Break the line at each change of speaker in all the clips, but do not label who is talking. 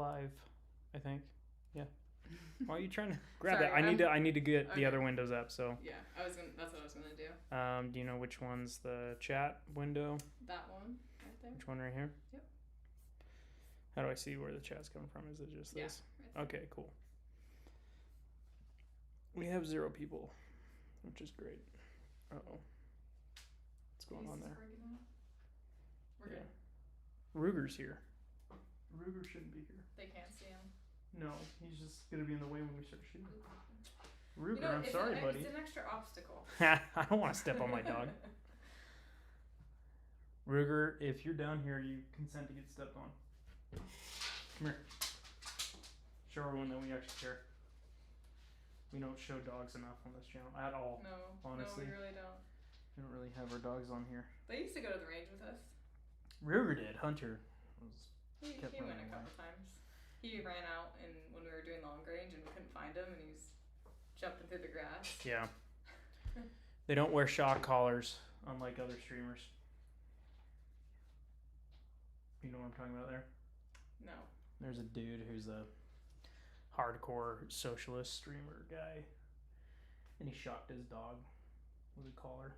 5, I think. Yeah. Why are you trying to grab
Sorry,
that? I need to get
okay.
the other windows up. So.
Yeah, that's what I was gonna do.
Do you know which one's the chat window?
That one right there.
Which one right here?
Yep.
How do I see where the chat's coming from? Is it just this?
Right
okay, cool. We have 0 people, which is great. Uh-oh. What's going on there?
We're good.
Ruger's here. Ruger shouldn't be here.
They can't see him.
No, he's just going to be in the way when we start shooting. Ruger,
you know,
I'm sorry, buddy.
It's an extra obstacle.
I don't want to step on my dog. Ruger, if you're down here, you consent to get stepped on. Come here. Show everyone that we actually care. We don't show dogs enough on this channel at all.
No,
honestly.
No, we really don't.
We don't really have our dogs on here.
They used to go to the range with us.
Ruger did. Hunter
He went a couple times. He ran out and when we were doing long range and we couldn't find him and he was jumping through the grass.
Yeah. They don't wear shock collars unlike other streamers. You know what I'm talking about there? No. There's a dude who's a hardcore socialist streamer guy, and he shocked his dog with a collar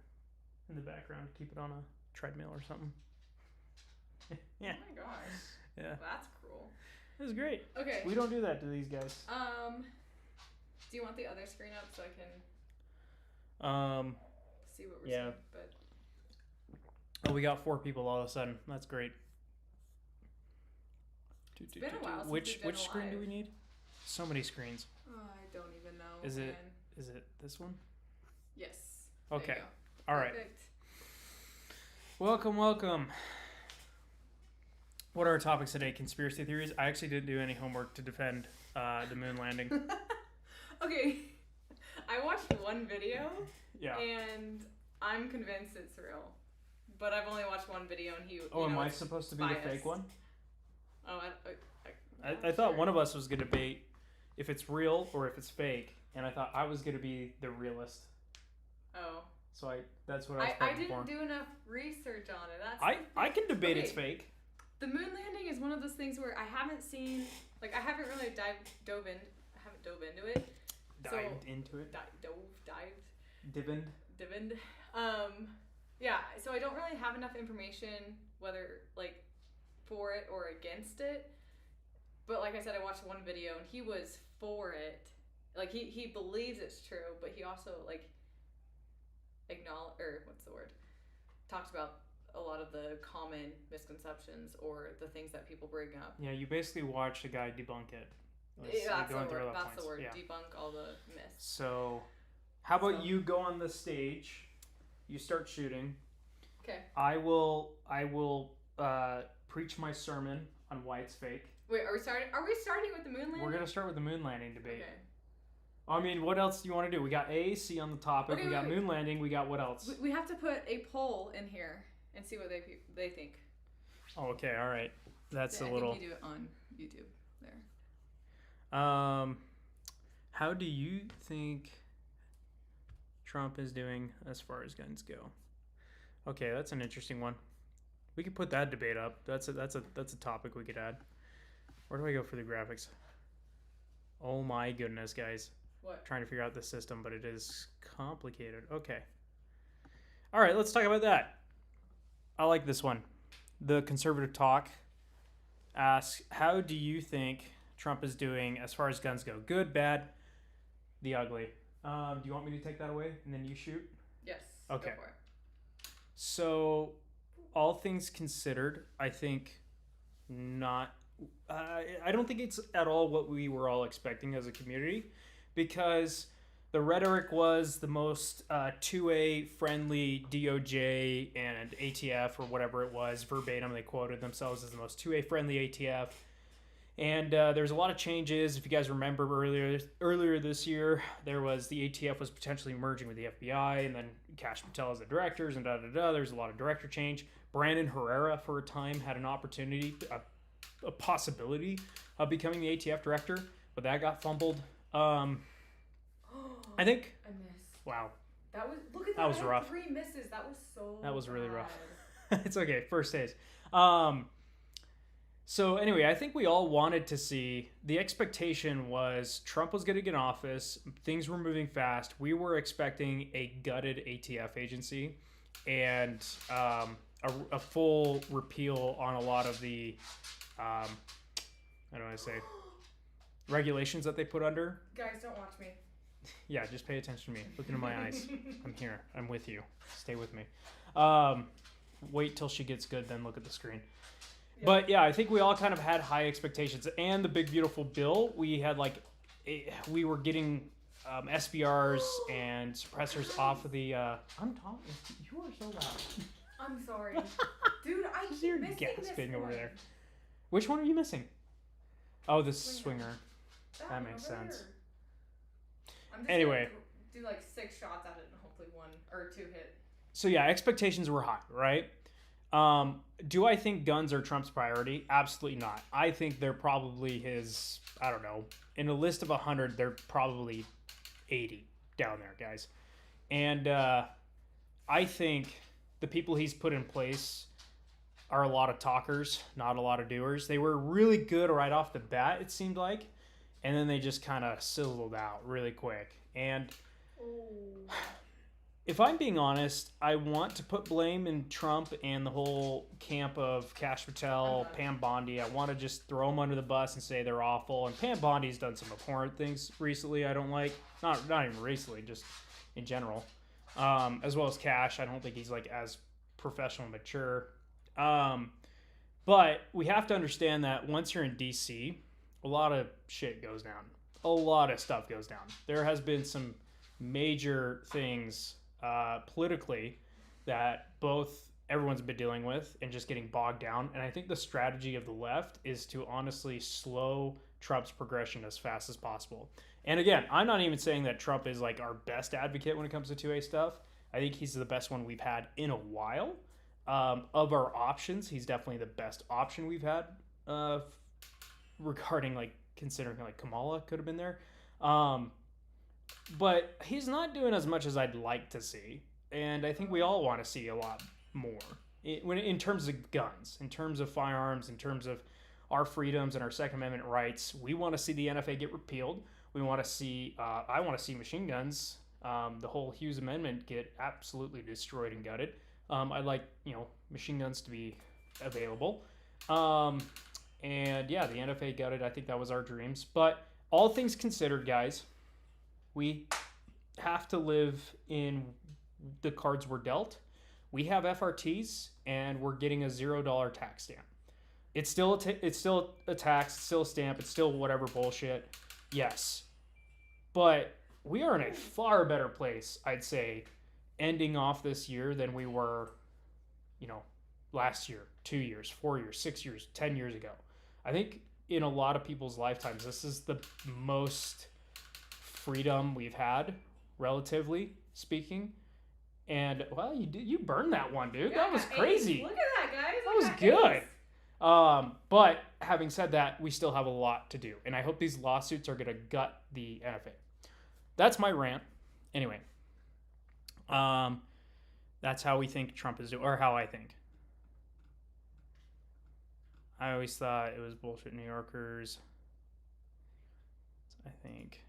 in the background to keep it on a treadmill or something. Yeah. Oh my gosh. Yeah. That's cruel. It was great. Okay. We don't do that to these guys.
Do you want the other screen up so I can see what we're seeing? But
oh, we got 4 people all of a sudden. That's great.
It's been a while since
which screen do we need? So many screens.
Oh, I don't even know.
Is it this one?
Yes.
Okay. All right.
Perfect.
Welcome. What are our topics today? Conspiracy theories. I actually didn't do any homework to defend the moon landing.
Okay. I watched one video.
Yeah.
And I'm convinced it's real. But I've only watched one video and he.
Oh, am I supposed to be
biased.
the fake one?
Oh,
I thought one of us was going to debate if it's real or if it's fake, and I thought I was going to be the realist.
Oh.
So that's what I was
I didn't do enough research on it.
I can debate it's fake.
The moon landing is one of those things where I haven't seen, like I haven't really dove into it.
Dived into it.
Dived. Yeah, so I don't really have enough information whether like for it or against it. But like I said, I watched one video and he was for it. Like he believes it's true, but he also like talks about a lot of the common misconceptions or the things that people bring up.
Yeah, you basically watched a guy debunk it.
That's the word. Yeah. Debunk all the myths.
So, how about you go on the stage, you start shooting.
Okay.
I will preach my sermon on why it's fake.
Wait, are we starting with the moon landing?
We're gonna start with the moon landing debate.
Okay.
I mean, what else do you want to do? We got AAC on the topic.
Okay,
we got moon landing. We got what else?
We have to put a poll in here and see what they think.
Oh, okay. All right. That's
a
little.
I think you do it on YouTube there.
How do you think Trump is doing as far as guns go? Okay, that's an interesting one. We could put that debate up. That's a topic we could add. Where do I go for the graphics? Oh my goodness, guys.
What?
Trying to figure out the system, but it is complicated. Okay. All right, let's talk about that. I like this one. The Conservative Talk asks, how do you think Trump is doing as far as guns go? Good, bad, the ugly. Do you want me to take that away and then you shoot?
Yes.
Okay.
Go for it.
So, all things considered, I think not. I don't think it's at all what we were all expecting as a community, because the rhetoric was the most 2A friendly DOJ and ATF or whatever it was, verbatim. They quoted themselves as the most 2A friendly ATF. And there's a lot of changes. If you guys remember earlier this year, there was the ATF was potentially merging with the FBI, and then Kash Patel as the directors, and There's a lot of director change. Brandon Herrera, for a time, had an opportunity, a possibility of becoming the ATF director, but that got fumbled. I think.
I missed.
Wow.
Look at that.
That was rough.
3 misses. That was so.
That was really
bad.
rough. It's okay. First days. So anyway, I think we all wanted to see. The expectation was Trump was going to get in office. Things were moving fast. We were expecting a gutted ATF agency, and a full repeal on a lot of the, how do I say, regulations that they put under.
Guys, don't watch me.
Yeah, just pay attention to me. Look into my eyes. I'm here. I'm with you. Stay with me. Wait till she gets good, then look at the screen. Yeah. But yeah, I think we all kind of had high expectations. And the big beautiful bill, we had we were getting SBRs and suppressors off of the. I'm talking. You are so loud.
I'm sorry, dude. I keep
You're
missing
gasping
this
over
one.
there. Which one are you missing? Oh, the swinger.
That
That makes sense.
There. I'm just
anyway,
do like 6 shots at it and hopefully 1 or 2 hit.
So yeah, expectations were high, right? Do I think guns are Trump's priority? Absolutely not. I think they're probably his, I don't know, in a list of 100, they're probably 80 down there, guys. And I think the people he's put in place are a lot of talkers, not a lot of doers. They were really good right off the bat, it seemed like. And then they just kind of sizzled out really quick. And if I'm being honest, I want to put blame in Trump and the whole camp of Kash Patel, Pam Bondi. I want to just throw them under the bus and say they're awful. And Pam Bondi's done some abhorrent things recently I don't like. Not even recently, just in general. As well as Kash. I don't think he's like as professional and mature. But we have to understand that once you're in DC, a lot of shit goes down. A lot of stuff goes down. There has been some major things politically that everyone's been dealing with and just getting bogged down. And I think the strategy of the left is to honestly slow Trump's progression as fast as possible. And again, I'm not even saying that Trump is like our best advocate when it comes to 2A stuff. I think he's the best one we've had in a while. Of our options, he's definitely the best option we've had regarding like considering like Kamala could have been there. But he's not doing as much as I'd like to see. And I think we all want to see a lot more in terms of guns, in terms of firearms, in terms of our freedoms and our Second Amendment rights. We want to see the NFA get repealed. We want to see, I want to see machine guns, the whole Hughes Amendment get absolutely destroyed and gutted. I'd like, machine guns to be available. And yeah, the NFA gutted. I think that was our dreams. But all things considered, guys, we have to live in the cards we're dealt. We have FRTs, and we're getting a $0 tax stamp. It's still a tax, it's still a stamp, it's still whatever bullshit. Yes, but we are in a far better place, I'd say, ending off this year than we were, last year, 2 years, 4 years, 6 years, 10 years ago. I think in a lot of people's lifetimes, this is the most freedom we've had, relatively speaking. And well, you burned that one, dude.
Yeah,
that was crazy.
Look at that, guys.
That was good. But having said that, we still have a lot to do, and I hope these lawsuits are gonna gut the NFA. That's my rant. Anyway, that's how we think Trump is doing, or how I think. I always thought it was bullshit New Yorkers. I think.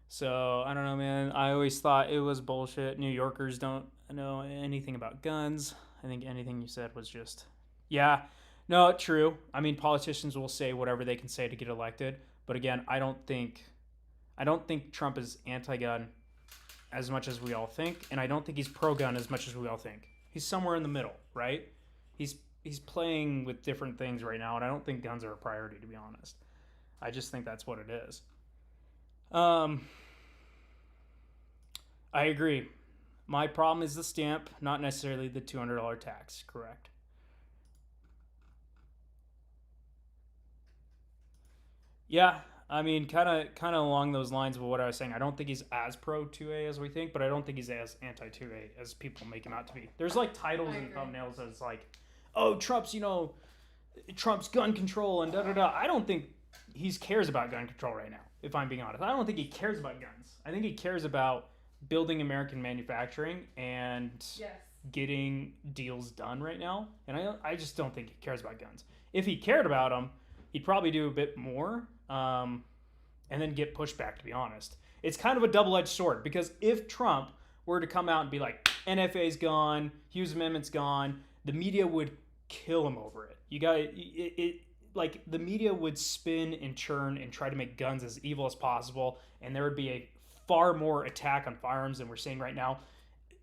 So, I don't know, man. I always thought it was bullshit. New Yorkers don't know anything about guns. I think anything you said was just, yeah. No, true. I mean, politicians will say whatever they can say to get elected. But again, I don't think Trump is anti-gun as much as we all think. And I don't think he's pro-gun as much as we all think. He's somewhere in the middle, right? He's playing with different things right now. And I don't think guns are a priority, to be honest. I just think that's what it is. I agree. My problem is the stamp, not necessarily the $200 tax. Correct. Yeah, I mean, kind of along those lines of what I was saying. I don't think he's as pro 2A as we think, but I don't think he's as anti 2A as people make him out to be. There's like titles and thumbnails as like, oh, Trump's gun control and da da da. I don't think he cares about gun control right now, if I'm being honest. I don't think he cares about guns. I think he cares about building American manufacturing and getting deals done right now, and I just don't think he cares about guns. If he cared about them, he'd probably do a bit more, and then get pushback. To be honest, it's kind of a double-edged sword because if Trump were to come out and be like, NFA's gone, Hughes Amendment's gone, the media would kill him over it. You got it. Like the media would spin and churn and try to make guns as evil as possible, and there would be a far more attack on firearms than we're seeing right now.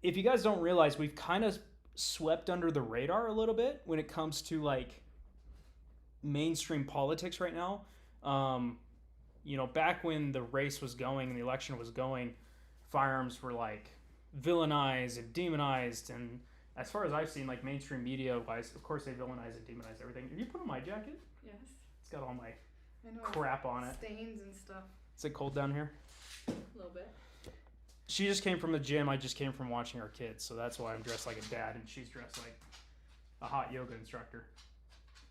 If you guys don't realize, we've kind of swept under the radar a little bit when it comes to like mainstream politics right now. Back when the race was going and the election was going, firearms were like villainized and demonized, and as far as I've seen, like mainstream media wise, of course they villainize and demonize everything. Have you put on my jacket?
Yes.
It's got all my
I know,
crap on it.
Stains and stuff.
Is it cold down here?
A little bit.
She just came from the gym. I just came from watching our kids, so that's why I'm dressed like a dad, and she's dressed like a hot yoga instructor.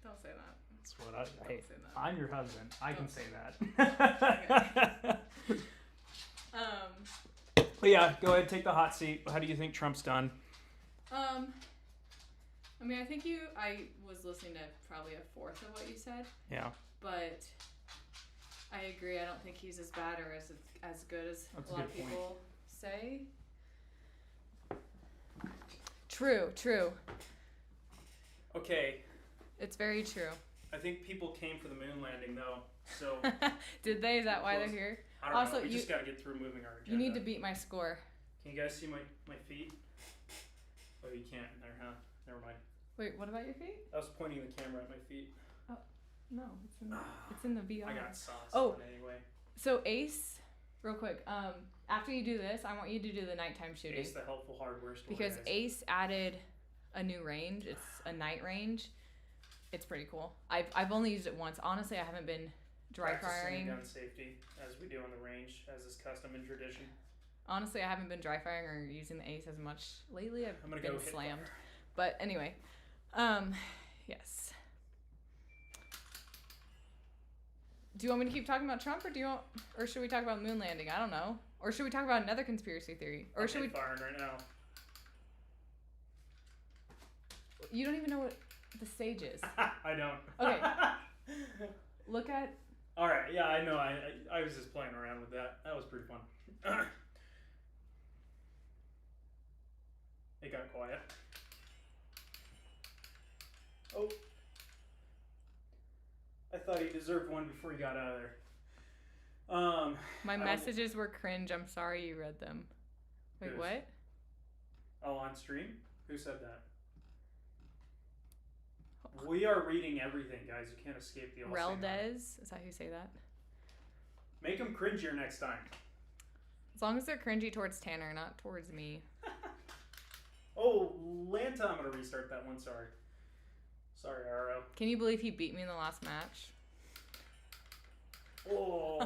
Don't say that.
That's what I
Don't
hey,
say that.
I'm your husband. I can say
that.
But yeah, go ahead, take the hot seat. How do you think Trump's done?
I mean, I was listening to probably a fourth of what you said.
Yeah.
But I agree. I don't think he's as bad or as good as a lot of people say. True.
Okay.
It's very true.
I think people came for the moon landing, though. So
did they? Is that why they're here?
I don't know. We just got to get through moving our agenda.
You need to beat my score.
Can you guys see my feet? Oh, you can't. There, huh? Never mind.
Wait, what about your feet?
I was pointing the camera at my feet.
Oh, no, it's in the VR.
I got sauce
on
anyway.
So Ace, real quick. After you do this, I want you to do the nighttime shooting.
Ace, the helpful hardware store.
Because
guys.
Ace added a new range. It's a night range. It's pretty cool. I've only used it once. Honestly, I haven't been dry firing.
Gun safety as we do on the range, as is custom and tradition.
Honestly, I haven't been dry firing or using the Ace as much lately. I've been slammed. But anyway, yes. Do you want me to keep talking about Trump, or should we talk about moon landing? I don't know. Or should we talk about another conspiracy theory? Or should we
firing right now?
You don't even know what the stage is.
I don't.
Okay. Look at.
All right. Yeah, I know. I was just playing around with that. That was pretty fun. It got quiet. Oh. I thought he deserved one before he got out of there.
My messages were cringe. I'm sorry you read them. Wait, what?
Oh, on stream? Who said that? We are reading everything, guys. You can't escape the
Reldez? Is that how you say that?
Make them cringier next time.
As long as they're cringy towards Tanner, not towards me.
Oh, Lanta, I'm going to restart that one. Sorry, Aro.
Can you believe he beat me in the last match?
Oh.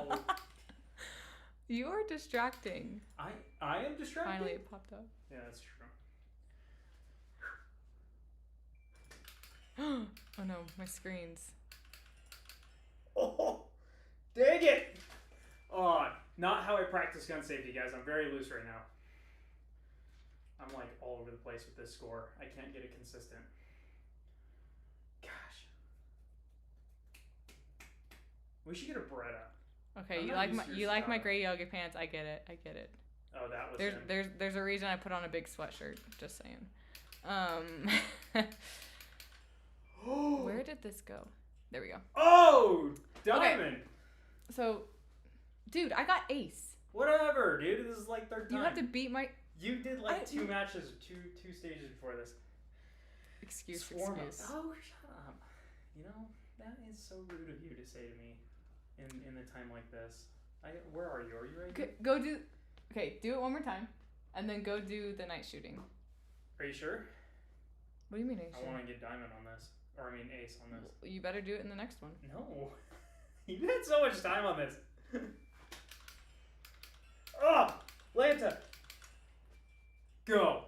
You are distracting.
I am distracting?
Finally, it popped up.
Yeah, that's true.
Oh no, my screens.
Oh, dang it! Oh, not how I practice gun safety, guys. I'm very loose right now. I'm like all over the place with this score. I can't get it consistent. Gosh. We should get a Beretta.
Okay, you like my gray yoga pants. I get it.
Oh, that was
there's a reason I put on a big sweatshirt. Just saying. Where did this go? There we go.
Oh, diamond.
Okay. So, dude, I got ace.
Whatever, dude. This is like third time.
You have to beat my.
You did like two matches, two stages before this.
Excuse.
Oh, shut up. You know, that is so rude of you to say to me in a time like this. Where are you? Are you ready?
Go do. Okay, do it one more time, and then go do the night shooting.
Are you sure?
What do you mean? Are you sure?
I want to get diamond on this, or I mean ace on this.
You better do it in the next one.
No, you had so much time on this. Oh, Lanta. Go.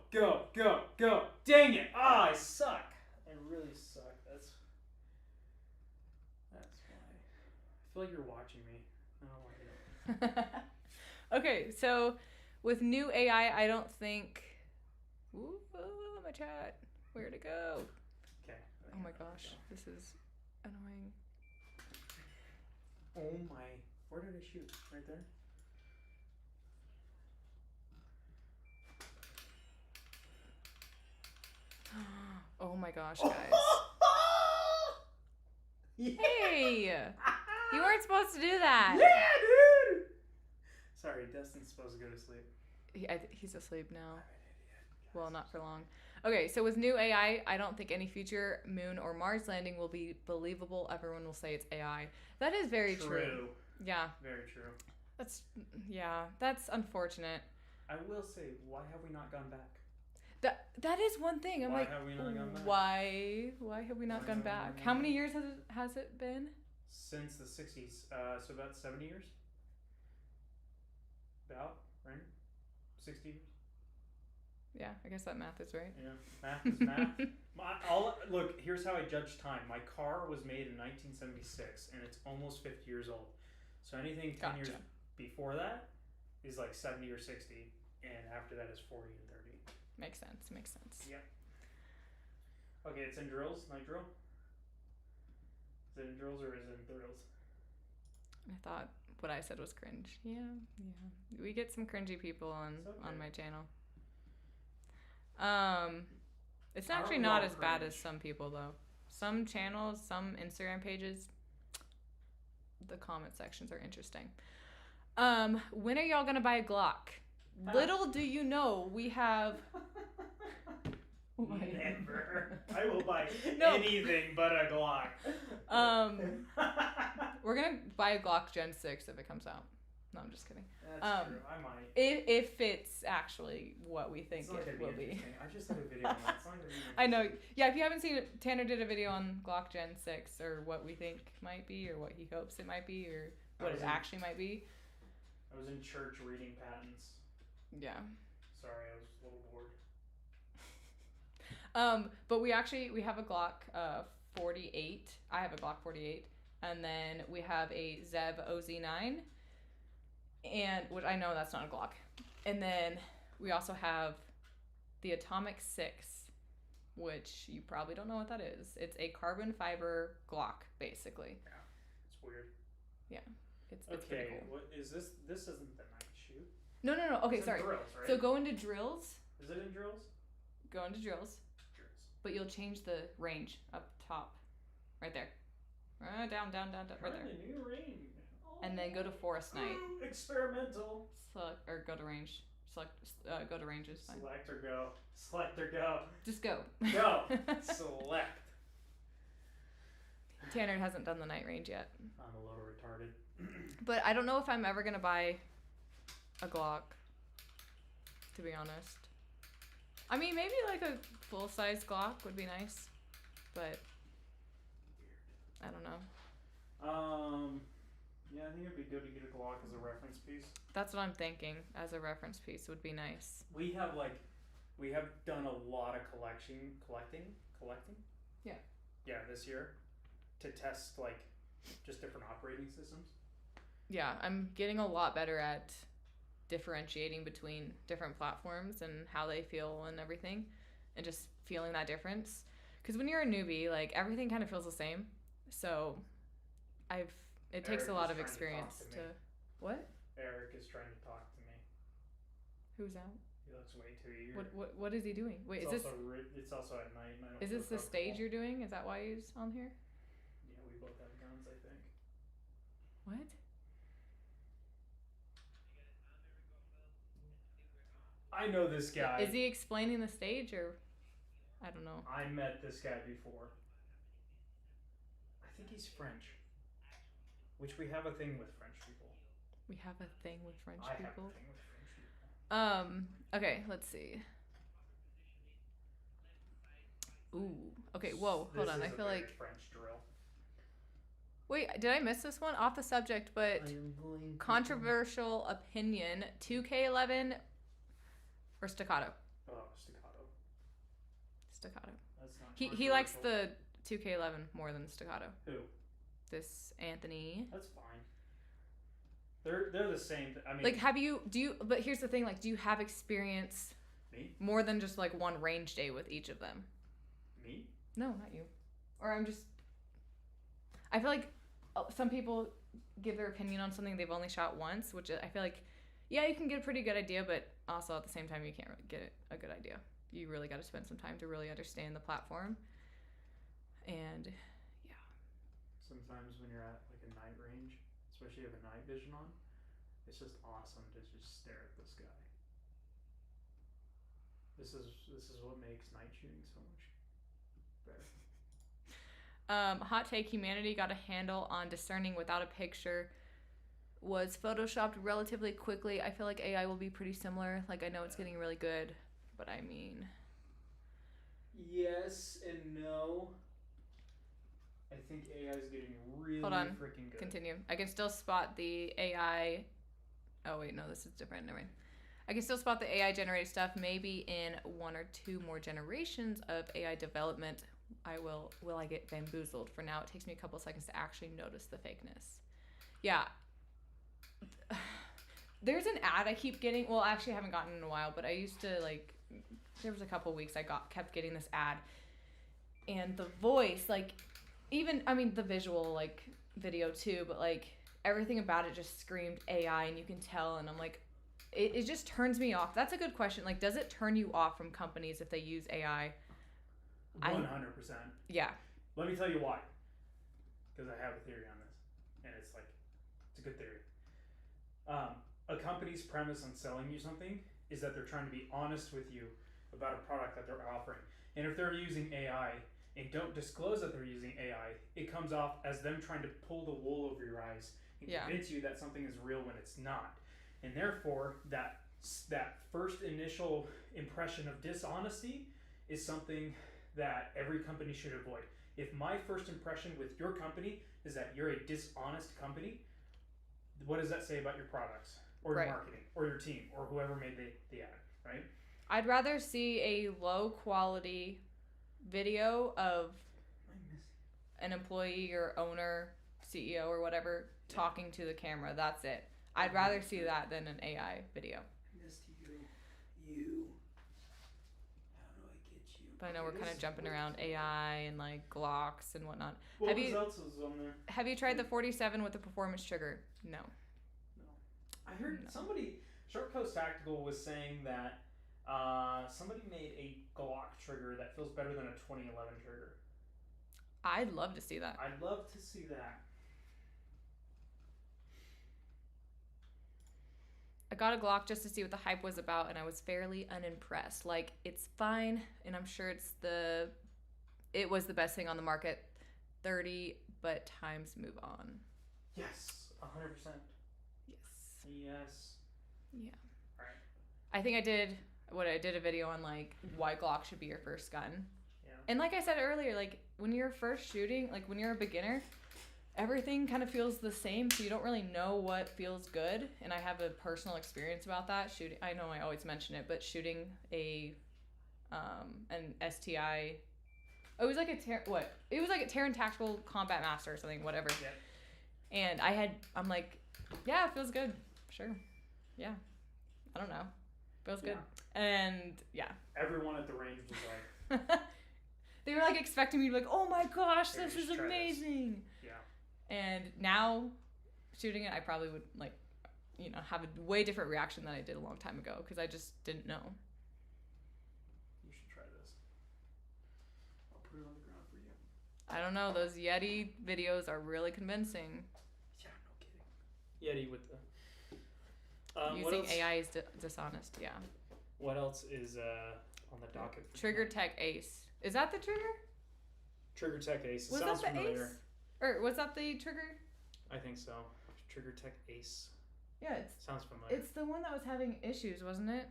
Dang it. I suck. I really suck. That's why. I feel like you're watching me. I don't like it.
Okay, so with new AI, I don't think... Ooh, my chat. Where'd it go?
Okay.
Oh my gosh, this is annoying.
Oh my. Where did I shoot? Right there?
Oh my gosh, guys.
Yeah.
Hey! You weren't supposed to do that.
Yeah, dude! Sorry, Dustin's supposed to go to sleep.
He's asleep now.
I'm an idiot.
Well, not for long. Okay, so with new AI, I don't think any future moon or Mars landing will be believable. Everyone will say it's AI. That is very true. Yeah.
Very true.
That's unfortunate.
I will say, why have we not gone back?
That is one thing. I'm
Why
like,
have we not gone back?
why have we not
Why
gone
have we
back?
not
How
gone
many
back?
years has it been?
Since the 60s, so about 70 years? About, right? 60 years?
Yeah, I guess that math is right.
Yeah, math is math. Look, here's how I judge time. My car was made in 1976, and it's almost 50 years old. So anything 10 years
Gotcha.
before that is like 70 or 60, and after that is 40 and 30.
Makes sense.
Yep. Okay, it's in drills, night drill. Is it in drills or is it in thrills?
I thought what I said was cringe. Yeah. We get some cringy people on my channel. It's actually not as bad as some people though. Some channels, some Instagram pages, the comment sections are interesting. When are y'all gonna buy a Glock? Little do you know, we have.
Never. I will buy anything but a Glock.
We're gonna buy a Glock Gen 6 if it comes out. No, I'm just kidding.
That's true. I might.
If it's actually what we think it will be.
I just did a video on that. It's not gonna be
I know. Yeah, if you haven't seen it, Tanner did a video on Glock Gen 6 or what we think might be or what he hopes it might be or what it actually might be.
I was in church reading patents.
Yeah.
Sorry, I was a little bored.
But we have a Glock 48. I have a Glock 48. And then we have a Zev OZ9. And which I know that's not a Glock. And then we also have the Atomic 6, which you probably don't know what that is. It's a carbon fiber Glock, basically.
Yeah, it's weird.
Yeah, it's
okay.
pretty cool.
What is this? This isn't the night shoot.
No. Okay,
it's
sorry.
In drills, right?
So go into drills.
Is it in drills?
Go into drills. But you'll change the range up top, right there. Down, right there.
The new range.
And then go to Forest Night.
Experimental.
Select or go to range. Go to ranges. Fine.
Select or go. Select or go.
Just go.
Go. Select.
Tanner hasn't done the night range yet.
I'm a little retarded.
But I don't know if I'm ever gonna buy a Glock. To be honest. I mean, maybe like a full-size Glock would be nice, but I don't know.
Yeah, I think it'd be good to get a Glock as a reference piece.
That's what I'm thinking. As a reference piece would be nice.
We have done a lot of collecting.
Yeah.
Yeah, this year, to test like just different operating systems.
Yeah, I'm getting a lot better at differentiating between different platforms and how they feel and everything, and just feeling that difference. Because when you're a newbie, like everything kind of feels the same. So, it takes a lot of experience to. What?
Eric is trying to talk to me.
Who's that?
He looks way too eager.
What is he doing? Wait,
it's also at night. And I don't
is this the stage you're doing? Is that why he's on here?
Yeah, we both have guns, I think.
What?
I know this guy.
Is he explaining the stage or? I don't know.
I met this guy before. I think he's French. Which we have a thing with French people.
We have a thing with French
I
people?
have a thing with French people.
Okay, let's see. Ooh. Okay, whoa, hold on. I feel like
French drill.
Wait, did I miss this one? Off the subject, but controversial opinion, 2K11 or staccato?
Oh, staccato.
Staccato.
That's not
He likes the 2K11 more than staccato.
Who?
This Anthony.
That's fine. They're the same. I mean,
like, but here's the thing, like, do you have experience
Me?
More than just like one range day with each of them.
Me?
No, not you. Or I feel like some people give their opinion on something they've only shot once, which I feel like, yeah, you can get a pretty good idea, but also at the same time, you can't really get a good idea. You really got to spend some time to really understand the platform. And yeah.
Sometimes when you're at like a night range, especially if you have a night vision on, it's just awesome to just stare at the sky. This is what makes night shooting so much better.
Hot take: humanity got a handle on discerning without a picture. Was photoshopped relatively quickly. I feel like AI will be pretty similar. Like, I know it's getting really good, but I mean,
yes and no. I think AI is getting really freaking good.
Continue. I can still spot the AI. Oh wait, no, this is different. Never mind. I can still spot the AI generated stuff. Maybe in 1 or 2 more generations of AI development, will I get bamboozled? For now, it takes me a couple seconds to actually notice the fakeness. Yeah. There's an ad I keep getting. Well, actually, I haven't gotten in a while, but I used to like. There was a couple weeks I kept getting this ad, and the voice, like, even the visual, like, video too, but like everything about it just screamed AI, and you can tell. And I'm like, it just turns me off. That's a good question. Like, does it turn you off from companies if they use AI?
100%.
Yeah.
Let me tell you why. Because I have a theory on this, and it's a good theory. A company's premise on selling you something is that they're trying to be honest with you about a product that they're offering. And if they're using AI and don't disclose that they're using AI, it comes off as them trying to pull the wool over your eyes and convince you that something is real when it's not. And therefore, that first initial impression of dishonesty is something that every company should avoid. If my first impression with your company is that you're a dishonest company, what does that say about your products or your marketing or your team or whoever made the ad, right?
I'd rather see a low quality video of an employee or owner, CEO or whatever talking to the camera. That's it. I'd rather see that than an AI video.
I missed you. How do I get you?
But I know we're kind of jumping around AI and like Glocks and whatnot.
What else is on there?
Have you tried the 47 with the performance trigger? No.
I heard somebody, Short Coast Tactical was saying that somebody made a Glock trigger that feels better than a 2011 trigger.
I'd love to see that.
I'd love to see that.
I got a Glock just to see what the hype was about, and I was fairly unimpressed. Like, it's fine, and I'm sure it was the best thing on the market. 30, but times move on.
Yes, 100%. Yes.
Yeah.
All right.
I think I did a video on like why Glock should be your first gun.
Yeah.
And like I said earlier, like when you're first shooting, like when you're a beginner, everything kind of feels the same, so you don't really know what feels good. And I have a personal experience about that shooting. I know I always mention it, but shooting an STI. It was like It was like a Terran Tactical Combat Master or something, whatever.
Yeah.
And I'm like, yeah, it feels good. Sure. Yeah. I don't know. Feels good. And yeah.
Everyone at the range was like...
They were like expecting me to be like, oh my gosh, this is amazing.
Yeah.
And now shooting it, I probably would like, have a way different reaction than I did a long time ago because I just didn't know.
You should try this. I'll put it on the ground for you.
I don't know. Those Yeti videos are really convincing.
Yeah, no kidding. Yeti with the...
Using AI is dishonest, yeah.
What else is on the docket?
Trigger Tech Ace. Is that the trigger?
Trigger Tech Ace.
Was
sounds
that the
familiar.
Ace? Or was that the trigger?
I think so. Trigger Tech Ace.
Yeah,
sounds familiar.
It's the one that was having issues, wasn't it?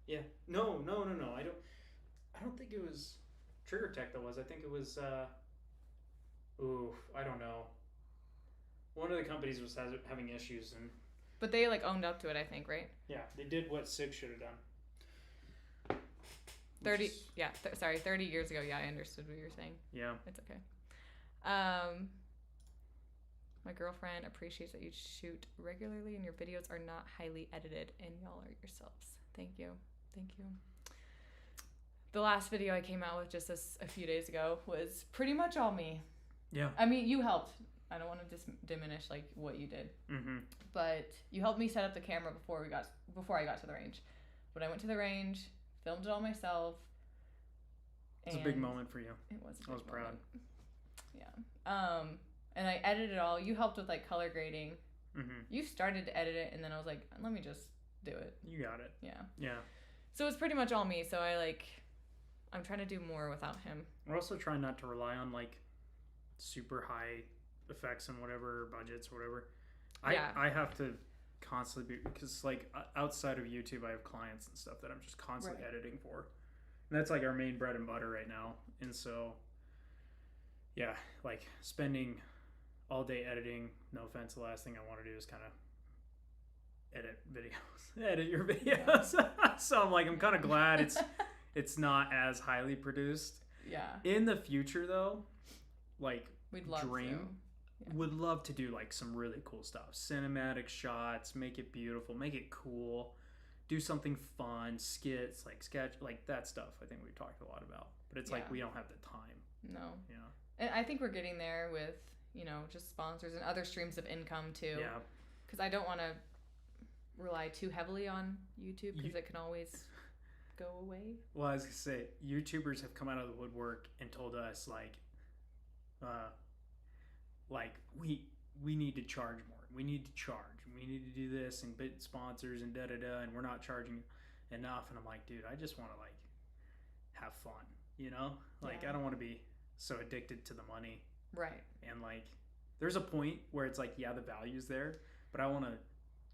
Yeah. No. I don't think it was Trigger Tech that was. I think it was I don't know. One of the companies was having issues and
but they like owned up to it, I think, right?
Yeah, they did what SIG should have done.
30 years ago. Yeah, I understood what you were saying.
Yeah.
It's okay. My girlfriend appreciates that you shoot regularly and your videos are not highly edited and y'all are yourselves. Thank you. the last video I came out with just a few days ago was pretty much all me.
Yeah.
I mean, you helped. I don't want to diminish like what you did, but you helped me set up the camera before I got to the range. But I went to the range, filmed it all myself.
It was a big moment for you.
It was.
I was proud.
Yeah. And I edited it all. You helped with like color grading. You started to edit it, and then I was like, let me just do it.
You got it.
Yeah.
Yeah.
So it's pretty much all me. So I'm trying to do more without him.
We're also trying not to rely on like super high effects and whatever budgets or whatever. I have to constantly be, because like outside of YouTube I have clients and stuff that I'm just constantly editing for, and that's like our main bread and butter right now. And so yeah, like spending all day editing, no offense, the last thing I want to do is kind of edit your videos. So I'm like, I'm kind of glad it's not as highly produced.
Yeah.
In the future though, like
we'd love
would love to do like some really cool stuff, cinematic shots, make it beautiful, make it cool, do something fun, skits, like sketch, like that stuff. I think we've talked a lot about, but it's like we don't have the time.
No.
Yeah.
And I think we're getting there with, just sponsors and other streams of income too.
Yeah.
Because I don't want to rely too heavily on YouTube because it can always go away.
Well, I was gonna say, YouTubers have come out of the woodwork and told us like we need to charge more. We need to charge. We need to do this and bit sponsors and and we're not charging enough. And I'm like, dude, I just want to like have fun, I don't want to be so addicted to the money.
Right.
And like, there's a point where it's like, yeah, the value's there, but I want to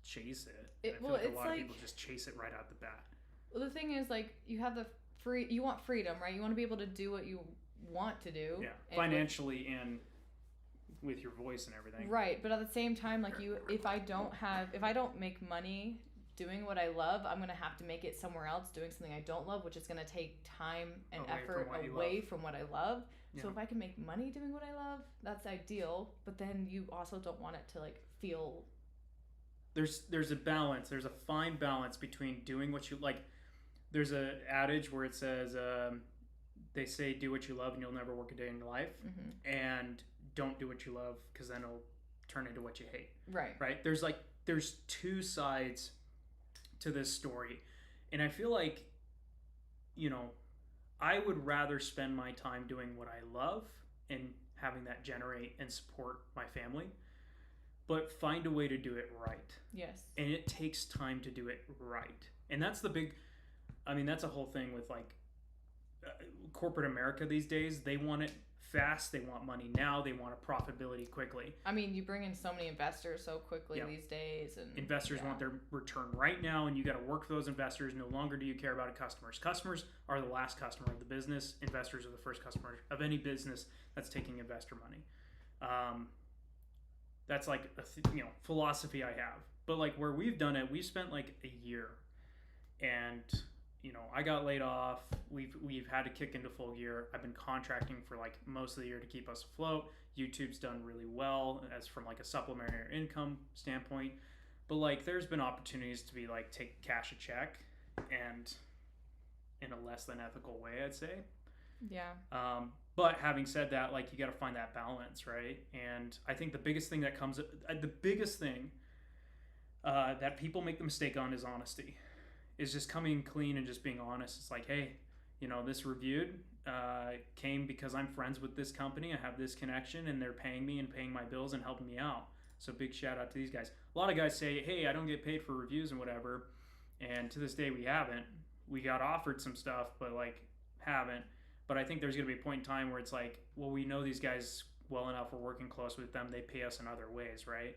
chase it. I feel like a lot of people just chase it right out the bat.
Well, the thing is, like, you have you want freedom, right? You want to be able to do what you want to do.
Yeah, financially and with your voice and everything.
Right, but at the same time, like if I don't make money doing what I love, I'm gonna have to make it somewhere else doing something I don't love, which is gonna take time and effort away from what I love. Yeah. So if I can make money doing what I love, that's ideal. But then you also don't want it to like feel.
There's a balance. There's a fine balance between doing what you like. There's an adage where it says, they say do what you love and you'll never work a day in your life, and don't do what you love because then it'll turn into what you hate. Right. There's two sides to this story, and I feel like I would rather spend my time doing what I love and having that generate and support my family, but find a way to do it right.
Yes.
And it takes time to do it right. And that's that's a whole thing with like corporate America these days. They want it fast. They want money now. They want a profitability quickly.
I mean, you bring in so many investors so quickly these days, and
investors want their return right now, and you got to work for those investors. No longer do you care about customers. Customers are the last customer of the business. Investors are the first customer of any business that's taking investor money. That's like a philosophy I have. But like where we've done it, we've spent like a year, and I got laid off. We've had to kick into full gear. I've been contracting for like most of the year to keep us afloat. YouTube's done really well as from like a supplementary income standpoint. But like there's been opportunities to be like take cash a check and in a less than ethical way, I'd say.
Yeah.
But having said that, like you got to find that balance, right? And I think the biggest thing that that people make the mistake on is honesty. Is just coming clean and just being honest. It's like, hey, this reviewed came because I'm friends with this company. I have this connection and they're paying me and paying my bills and helping me out. So big shout out to these guys. A lot of guys say, hey, I don't get paid for reviews and whatever. And to this day, we haven't. We got offered some stuff, but like haven't. But I think there's going to be a point in time where it's like, well, we know these guys well enough. We're working close with them. They pay us in other ways, right?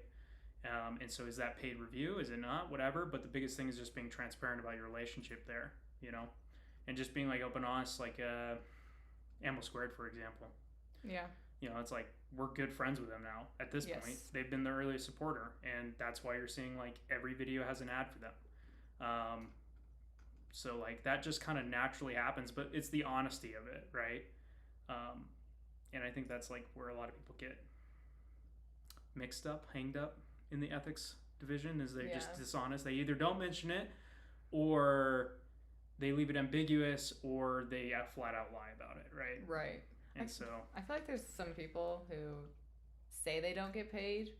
And so is that paid review? Is it not? Whatever. But the biggest thing is just being transparent about your relationship there, and just being like open, honest, like Ammo Squared, for example.
Yeah.
It's like we're good friends with them now at this point. They've been the earliest supporter, and that's why you're seeing like every video has an ad for them. So like that just kind of naturally happens, but it's the honesty of it, right? And I think that's like where a lot of people get mixed up, hanged up in the ethics division, is they're just dishonest. They either don't mention it or they leave it ambiguous or they flat out lie about it, right?
Right.
And
I
so
feel like there's some people who say they don't get paid,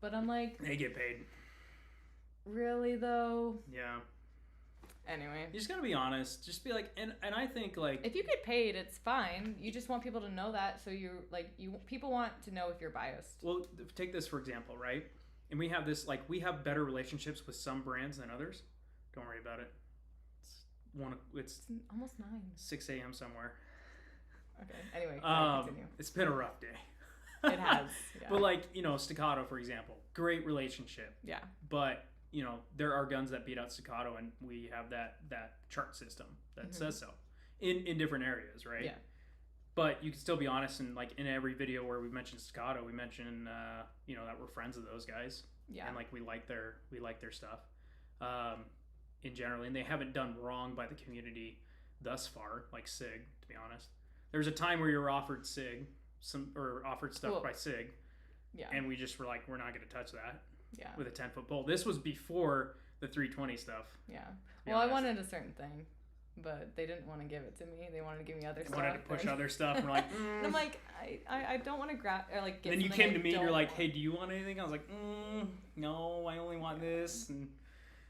but I'm like,
they get paid.
really though?
Yeah.
Anyway,
You just gotta be honest. Just be like, and I think like
if you get paid, it's fine. You just want people to know that, so people want to know if you're biased.
well, take this for example, right? And we have this like we have better relationships with some brands than others. Don't worry about it. It's
It's almost 9.
6 a.m. somewhere.
Okay. Anyway, continue.
It's been a rough day.
It has. Yeah.
But like, Staccato, for example, great relationship.
Yeah.
But, there are guns that beat out Staccato, and we have that chart system that says so in different areas, right?
Yeah.
But you can still be honest, and like in every video where we mention Staccato, we mention that we're friends of those guys.
Yeah.
And like we like their stuff. In general, and they haven't done wrong by the community thus far, like SIG, to be honest. There was a time where you were offered SIG, offered stuff by SIG,
Yeah.
and we just were like, we're not going to touch that
Yeah.
with a 10-foot pole. This was before the 320 stuff.
Yeah. Well, I wanted a certain thing, but they didn't want to give it to me. They wanted to give me other
They
stuff.
wanted to push other stuff. And we're like,
And I'm like, I don't want to grab or like get.
And then you
something
came to me and
I
you're
don't
like,
want.
hey, do you want anything? I was like, no, I only want this. And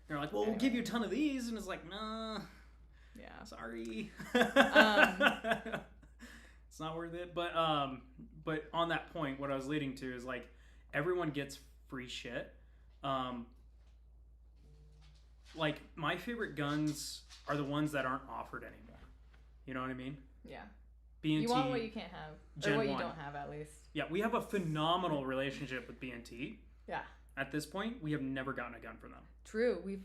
they're like, well, we'll give you a ton of these. And it's like, nah.
Yeah.
Sorry. It's not worth it. But on that point, what I was leading to is like everyone gets free shit. Like my favorite guns are the ones that aren't offered anymore. You know what I mean?
Yeah.
B&T.
You want what you can't have,
Gen
or what
1.
you don't have at least.
Yeah, we have a phenomenal relationship with B&T.
Yeah.
At this point, we have never gotten a gun from them.
True.
We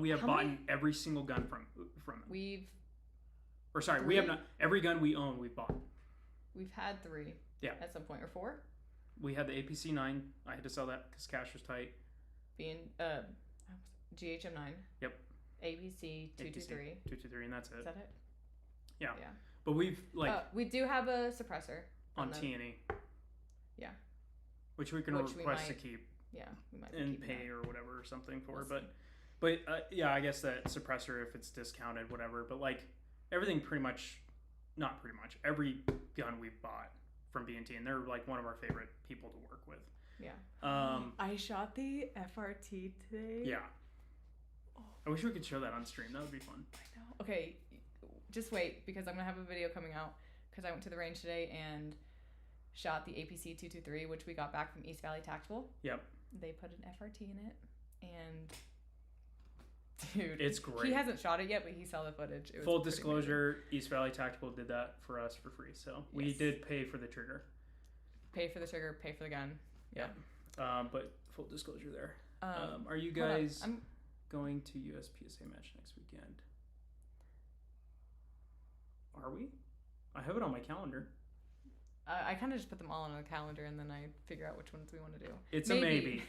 have bought every single gun from them.
We
have not. Every gun we own, we've bought.
We've had 3.
Yeah.
At some point, or 4.
We had the APC 9. I had to sell that because cash was tight.
GHM 9.
Yep.
APC 223.
223, and that's it.
Is that it?
Yeah.
Yeah.
But we've
we do have a suppressor
on T&E.
Yeah.
Which we can request to keep.
Yeah, we might
and pay or whatever or something for. But yeah, I guess that suppressor if it's discounted, whatever. But like everything, not pretty much every gun we've bought from B&T, and they're like one of our favorite people to work with.
Yeah. I shot the FRT today.
Yeah. Oh. I wish we could show that on stream. That would be fun.
I know. Okay, just wait because I'm gonna have a video coming out because I went to the range today and shot the APC 223, which we got back from East Valley Tactical.
Yep.
They put an FRT in it, and dude,
it's great.
He hasn't shot it yet, but he saw the footage. It was
full disclosure, East Valley Tactical did that for us for free, so we did pay for the trigger.
Pay for the trigger, pay for the gun. Yeah.
But full disclosure there. Are you guys going to USPSA match next weekend? Are we? I have it on my calendar.
I kind of just put them all on the calendar and then I figure out which ones we want to do.
It's a maybe.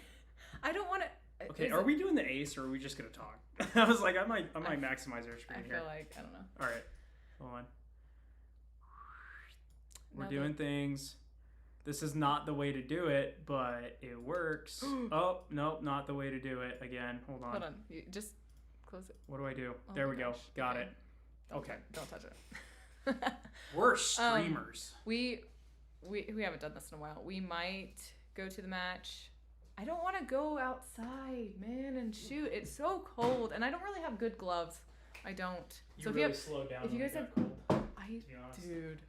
I don't want to.
Okay, are we doing the ACE or are we just gonna talk? I was like, I might maximize our screen here.
I feel like I don't know.
All right, hold on. We're doing things. This is not the way to do it, but it works. Oh no, not the way to do it. Again, hold on.
Hold on, you just close it.
What do I do?
Oh
there we go. Got it.
Okay. Don't touch it.
We're streamers.
We haven't done this in a while. We might go to the match. I don't want to go outside, man, and shoot. It's so cold, and I don't really have good gloves. I don't.
So if you have, slowed down.
If you guys have, dude,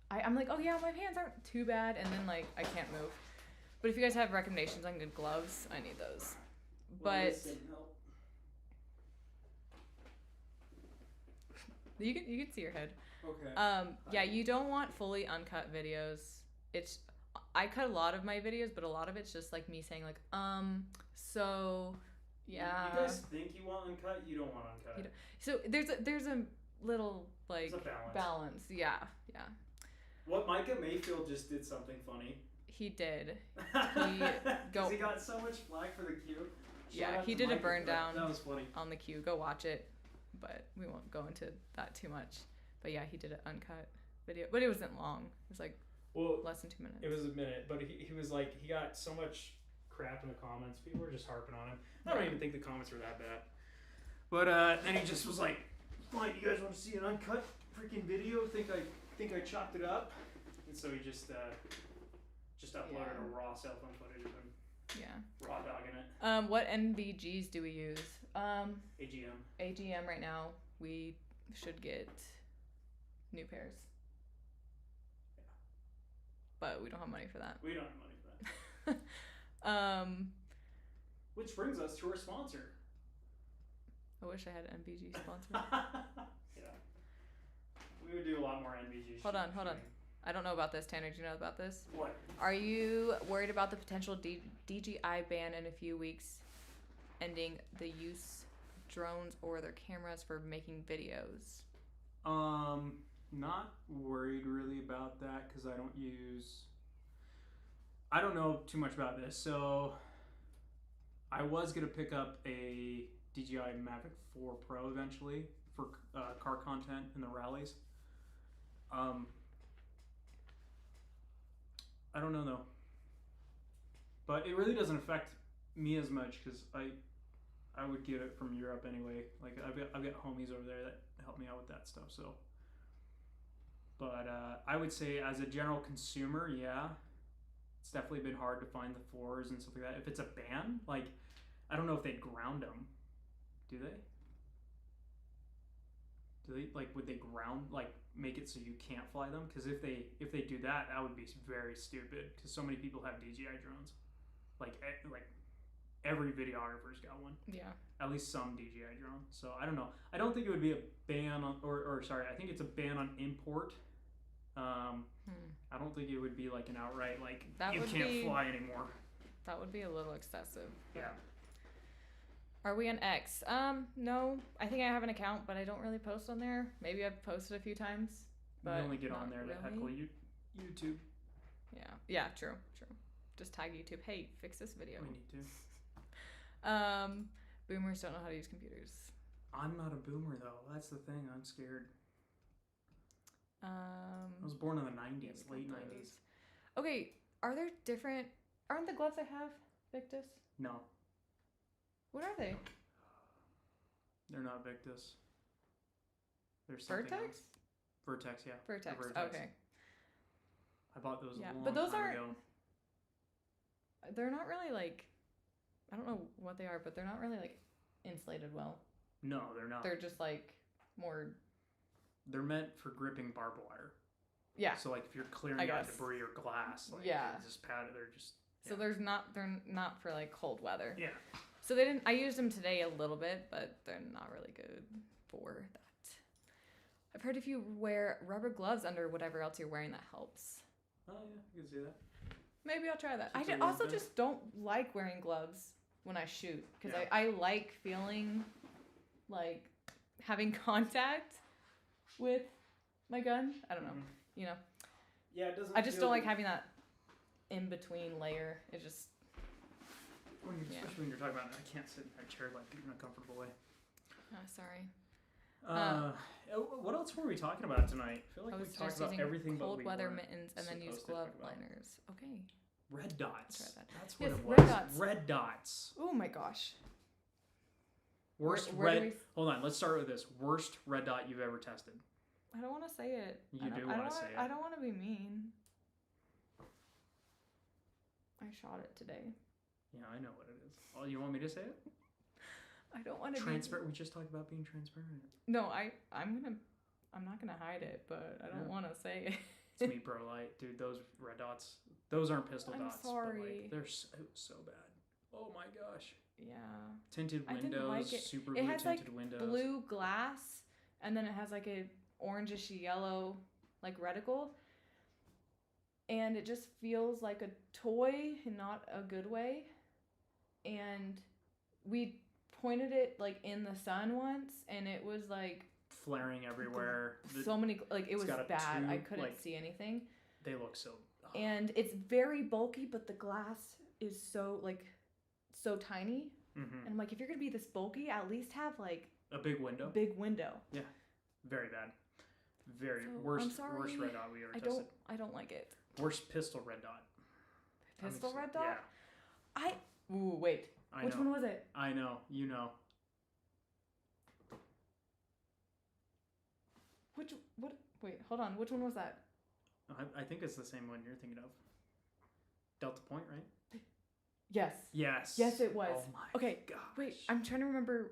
I'm like, oh yeah, my hands aren't too bad, and then like I can't move. But if you guys have recommendations on good gloves, I need those. But you can see your head.
Okay.
Yeah, you don't want fully uncut videos. I cut a lot of my videos, but a lot of it's just like me saying like, so yeah.
You guys think you want uncut? You don't want uncut.
So there's a little like balance. Yeah.
What Micah Mayfield just did something funny.
He did.
He got so much flack for the Q.
Yeah, he did a burn down.
That was funny.
On the Q. Go watch it, but we won't go into that too much. But yeah, he did an uncut video, but it wasn't long. It was like less than 2 minutes.
It was a minute, but he was like, he got so much crap in the comments. People were just harping on him. I don't even think the comments were that bad. But then he just was like, Why, do you guys want to see an uncut freaking video? Think I chopped it up? And so he just uploaded a raw cell phone footage of him raw dogging it.
What NVGs do we use?
AGM.
AGM right now. We should get new pairs.
Yeah.
But we don't have money for that.
We don't have money for that. Which brings us to our sponsor.
I wish I had an NVG sponsor.
Yeah. We would do a lot more NVG.
Hold on. I don't know about this, Tanner. Do you know about this?
What?
Are you worried about the potential DJI ban in a few weeks ending the use of drones or their cameras for making videos?
Not worried really about that because I don't know too much about this. So I was going to pick up a DJI Mavic 4 Pro eventually for car content in the rallies. I don't know though, but it really doesn't affect me as much because I would get it from Europe anyway. Like I've got homies over there that help me out with that stuff. So, but I would say as a general consumer, yeah, it's definitely been hard to find the 4s and stuff like that. If it's a ban, like I don't know if they'd ground them. Do they? Would they ground, like make it so you can't fly them? Because if they do that, that would be very stupid. Because so many people have DJI drones, like every videographer's got one.
Yeah.
At least some DJI drone. So I don't know. I don't think it would be a ban on, or sorry, I think it's a ban on import. I don't think it would be like an outright like you can't fly anymore.
That would be a little excessive.
Yeah.
Are we on X? No. I think I have an account, but I don't really post on there. Maybe I've posted a few times, but
you only get on there to heckle YouTube.
Yeah, true. Just tag YouTube. Hey, fix this video.
We need to.
Boomers don't know how to use computers.
I'm not a boomer though. That's the thing. I'm scared. I was born in the 90s, late 90s.
Okay, aren't the gloves I have Victus?
No.
What are they?
They're not Victus. They're
Vertex?
Else. Vertex, yeah.
Vertex. Okay.
I bought those a long
but those
time ago.
They're not really like, I don't know what they are, but they're not really like insulated well.
No, they're not.
They're just like more.
They're meant for gripping barbed wire.
Yeah.
So like if you're clearing out debris or glass, like just padded, they're just. Yeah.
So they're not for like cold weather.
Yeah.
So I used them today a little bit, but they're not really good for that. I've heard if you wear rubber gloves under whatever else you're wearing, that helps.
Oh yeah, you can see that.
Maybe I'll try that. I also just don't like wearing gloves when I shoot because I like feeling like having contact with my gun. I don't know, you know.
Yeah, it doesn't.
I just don't like having that in between layer. It just.
Especially when you're talking about it, I can't sit in a chair like in a comfortable way.
Oh, sorry.
What else were we talking about tonight? I feel like we talked about everything but
cold weather mittens and then use glove liners. Okay.
Red dots.
That.
That's what it was.
Red dots.
Red dots.
Oh my gosh.
Worst red. Hold on. Let's start with this. Worst red dot you've ever tested.
I don't want to say it.
You do want to say it.
I don't want to be mean. I shot it today.
Yeah, I know what it is. Oh, you want me to say it?
I don't want to
transparent. We just talked about being transparent.
No, I'm not gonna hide it, but I don't want to say it.
It's me, bro. Like, dude, those red dots. Those aren't pistol dots.
I'm sorry.
But like, it was so bad. Oh my gosh.
Yeah.
Tinted windows. I didn't like it. Super blue tinted
like
windows.
Blue glass, and then it has like a orangish yellow like reticle. And it just feels like a toy in not a good way. And we pointed it like in the sun once, and it was like
flaring everywhere.
So many, like it was bad. I couldn't see anything.
They look so. Oh.
And it's very bulky, but the glass is so tiny. Mm-hmm. And I'm like, if you're gonna be this bulky, at least have like
a big window.
Yeah.
Very bad. Very worst red dot we ever tested.
I don't like it.
Worst pistol red dot.
Pistol red dot?
Yeah.
Ooh, wait. Which one was it?
I know. You know.
Wait, hold on. Which one was that?
I think it's the same one you're thinking of. Delta Point, right?
Yes.
Yes.
Yes, it was.
Oh my
Okay.
gosh.
Wait, I'm trying to remember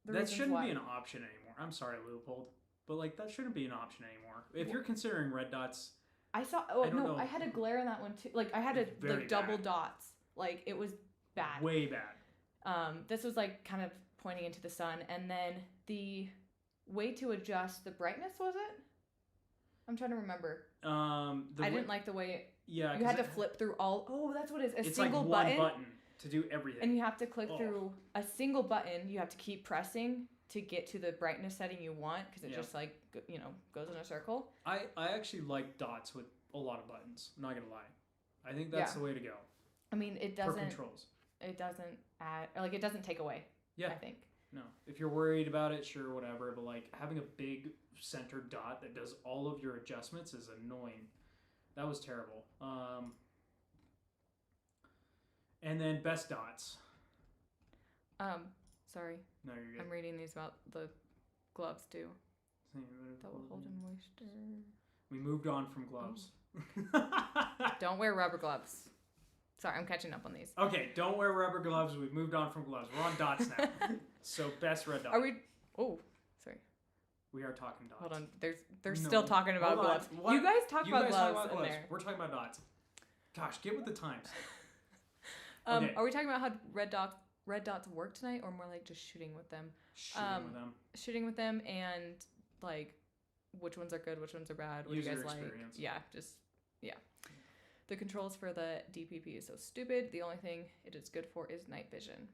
the
That
reasons
shouldn't
why.
be an option anymore. I'm sorry, Leopold, but like that shouldn't be an option anymore. If you're considering red dots,
I saw.
I don't know.
I had a glare in that one too. Like I had
It's very
like double
bad.
dots. Like it was bad.
Way bad.
This was like kind of pointing into the sun, and then the way to adjust the brightness, was it? I'm trying to remember. I didn't like the way you had to flip through all. Oh, that's what it is.
It's
single
like one button to do everything.
and you have to click through a single button. You have to keep pressing to get to the brightness setting you want, because it just like goes in a circle.
I actually like dots with a lot of buttons. I'm not gonna lie. I think that's the way to go.
I mean, it doesn't.
For controls.
It doesn't add, or like it doesn't take away.
Yeah.
I think.
No, if you're worried about it, sure, whatever. But like having a big centered dot that does all of your adjustments is annoying. That was terrible. And then best dots.
Sorry.
No, you're good.
I'm reading these about the gloves too. That will hold in moisture.
We moved on from gloves.
Don't wear rubber gloves. Sorry, I'm catching up on these.
Okay, don't wear rubber gloves. We've moved on from gloves. We're on dots now. So best red dot.
Are we? Oh, sorry.
We are talking dots.
Hold on. They're still talking about gloves.
What?
You guys talk
You
about
guys
gloves
talk about
in there.
We're talking about dots. Gosh, get with the times.
Are we talking about how red dots work tonight, or more like just shooting with them? Shooting with them, and like which ones are good, which ones are bad. What
User
do you guys
experience.
like? Yeah. The controls for the DPP is so stupid. The only thing it is good for is night vision.